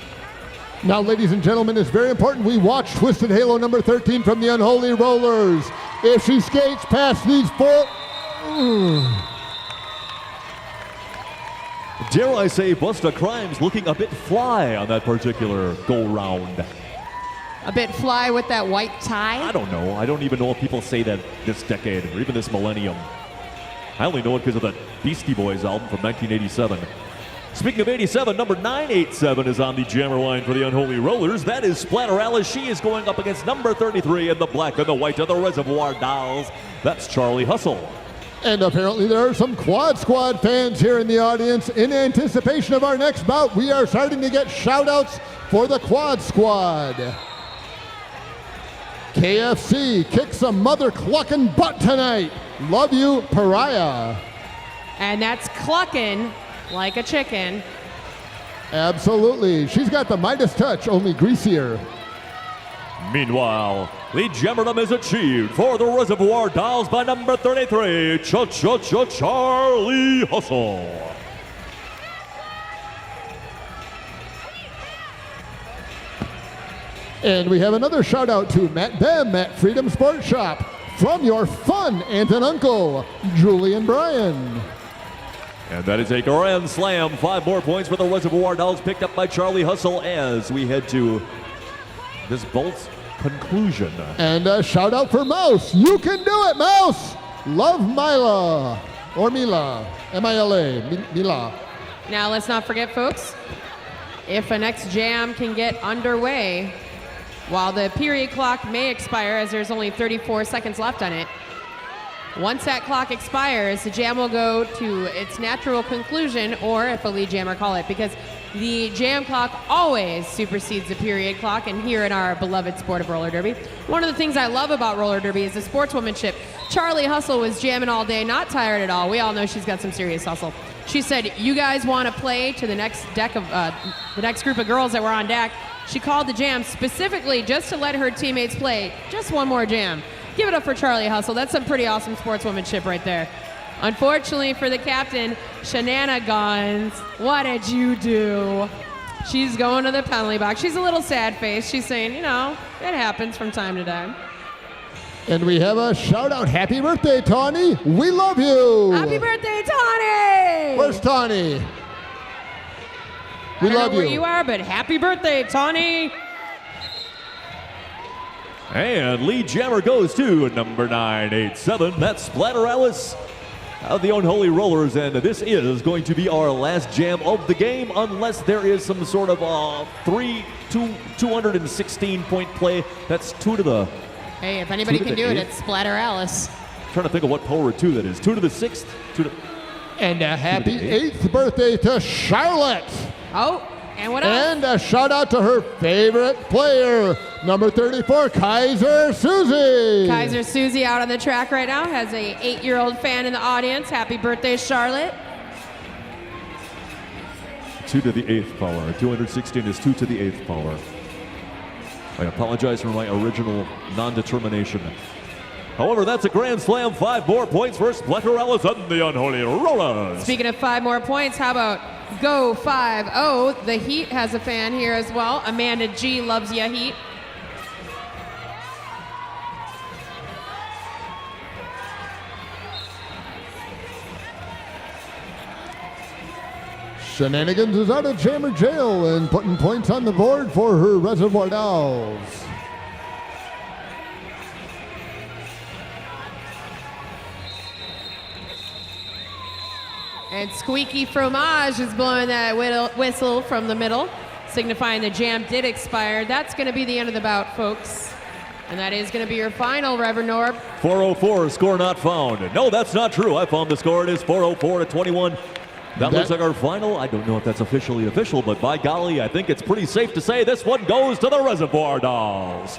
Now, ladies and gentlemen, it's very important we watch Twisted Halo number 13 from the Unholy Rollers. If she skates past these 4... Dare I say, Busta Crimes looking a bit fly on that particular go-round. A bit fly with that white tie? I don't know. I don't even know if people say that this decade or even this millennium. I only know it because of the Beastie Boys album from 1987. Speaking of 87, number 987 is on the jammer line for the Unholy Rollers. That is Splatter Alice. She is going up against number 33 in the black and the white of the Reservoir Dolls. That's Charlie Hustle. And apparently there are some Quad Squad fans here in the audience. In anticipation of our next bout, we are starting to get shout-outs for the Quad Squad. KFC, kick some mother clucking butt tonight. Love you, Pariah. And that's clucking like a chicken. Absolutely. She's got the Midas touch, only greasier. Meanwhile, lead jammerdom is achieved for the Reservoir Dolls by number 33, Charlie Hustle. And we have another shout out to Matt Bem at Freedom Sports Shop from your fun aunt and uncle, Julie and Brian. And that is a grand slam. 5 more points for the Reservoir Dolls picked up by Charlie Hustle as we head to this bolt's conclusion. And a shout out for Mouse. You can do it, Mouse. Love Mila. Or Mila. M-I-L-A. Mila. Now let's not forget, folks, if a next jam can get underway, while the period clock may expire as there's only 34 seconds left on it, once that clock expires, the jam will go to its natural conclusion, or if a lead jammer call it, because the jam clock always supersedes the period clock, and here in our beloved sport of roller derby. One of the things I love about roller derby is the sportswomanship. Charlie Hustle was jamming all day, not tired at all. We all know she's got some serious hustle. She said, you guys want to play to the next deck of the next group of girls that were on deck. She called the jam specifically just to let her teammates play just one more jam. Give it up for Charlie Hustle. That's some pretty awesome sportswomanship right there. Unfortunately for the captain, Shenanigans, what did you do? She's going to the penalty box. She's a little sad-faced. She's saying, you know, it happens from time to time. And we have a shout out. Happy birthday, Tawny. We love you. Happy birthday, Tawny! Where's Tawny? We I don't love know where you. you are, but happy birthday, Tawny! And lead jammer goes to number 987. That's Splatter Alice of the Unholy Rollers. And this is going to be our last jam of the game, unless there is some sort of 216 point play. That's 2 to the... Hey, if anybody can do it, it's Splatter Alice. Trying to think of what power 2 that is. 2 to the 6th. 2 to... And a happy 8th birthday to Charlotte. Oh, and what else? And a shout out to her favorite player, number 34, Kaiser Susie. Kaiser Susie out on the track right now, has a 8-year-old fan in the audience. Happy birthday, Charlotte. 2 to the 8th power. 216 is 2 to the 8th power. I apologize for my original non-determination. However, that's a grand slam. 5 more points for Splatter Alice and the Unholy Rollers. Speaking of 5 more points, how about Go 5-0? The Heat has a fan here as well. Amanda G loves ya, Heat. Shenanigans is out of Jammer Jail and putting points on the board for her Reservoir Dolls. And Squeaky Fromage is blowing that whistle from the middle, signifying the jam did expire. That's going to be the end of the bout, folks. And that is going to be your final, Reverend Norb. 404, score not found. No, that's not true. I found the score. It is 404 to 21. That looks like our final. I don't know if that's officially official, but by golly, I think it's pretty safe to say this one goes to the Reservoir Dolls.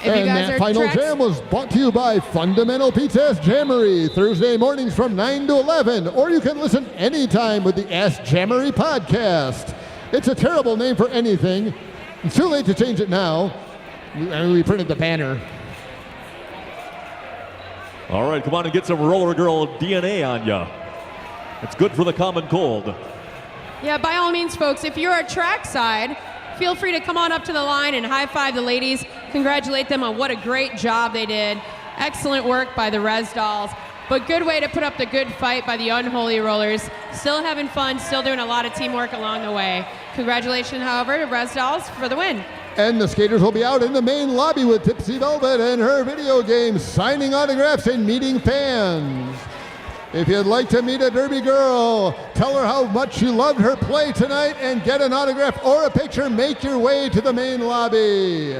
And that final jam was brought to you by Fundamental Pizza's Jammery, Thursday mornings from 9 to 11, or you can listen anytime with the Ask Jammery podcast. It's a terrible name for anything. It's too late to change it now. We printed the banner. All right, come on and get some Roller Girl DNA on ya. It's good for the common cold. Yeah, by all means, folks, if you're a trackside, feel free to come on up to the line and high-five the ladies. Congratulate them on what a great job they did. Excellent work by the Res Dolls. But good way to put up the good fight by the Unholy Rollers. Still having fun, still doing a lot of teamwork along the way. Congratulations, however, to Res Dolls for the win. And the skaters will be out in the main lobby with Tipsy Velvet and her video game, signing autographs and meeting fans. If you'd like to meet a Derby girl, tell her how much you loved her play tonight and get an autograph or a picture, make your way to the main lobby.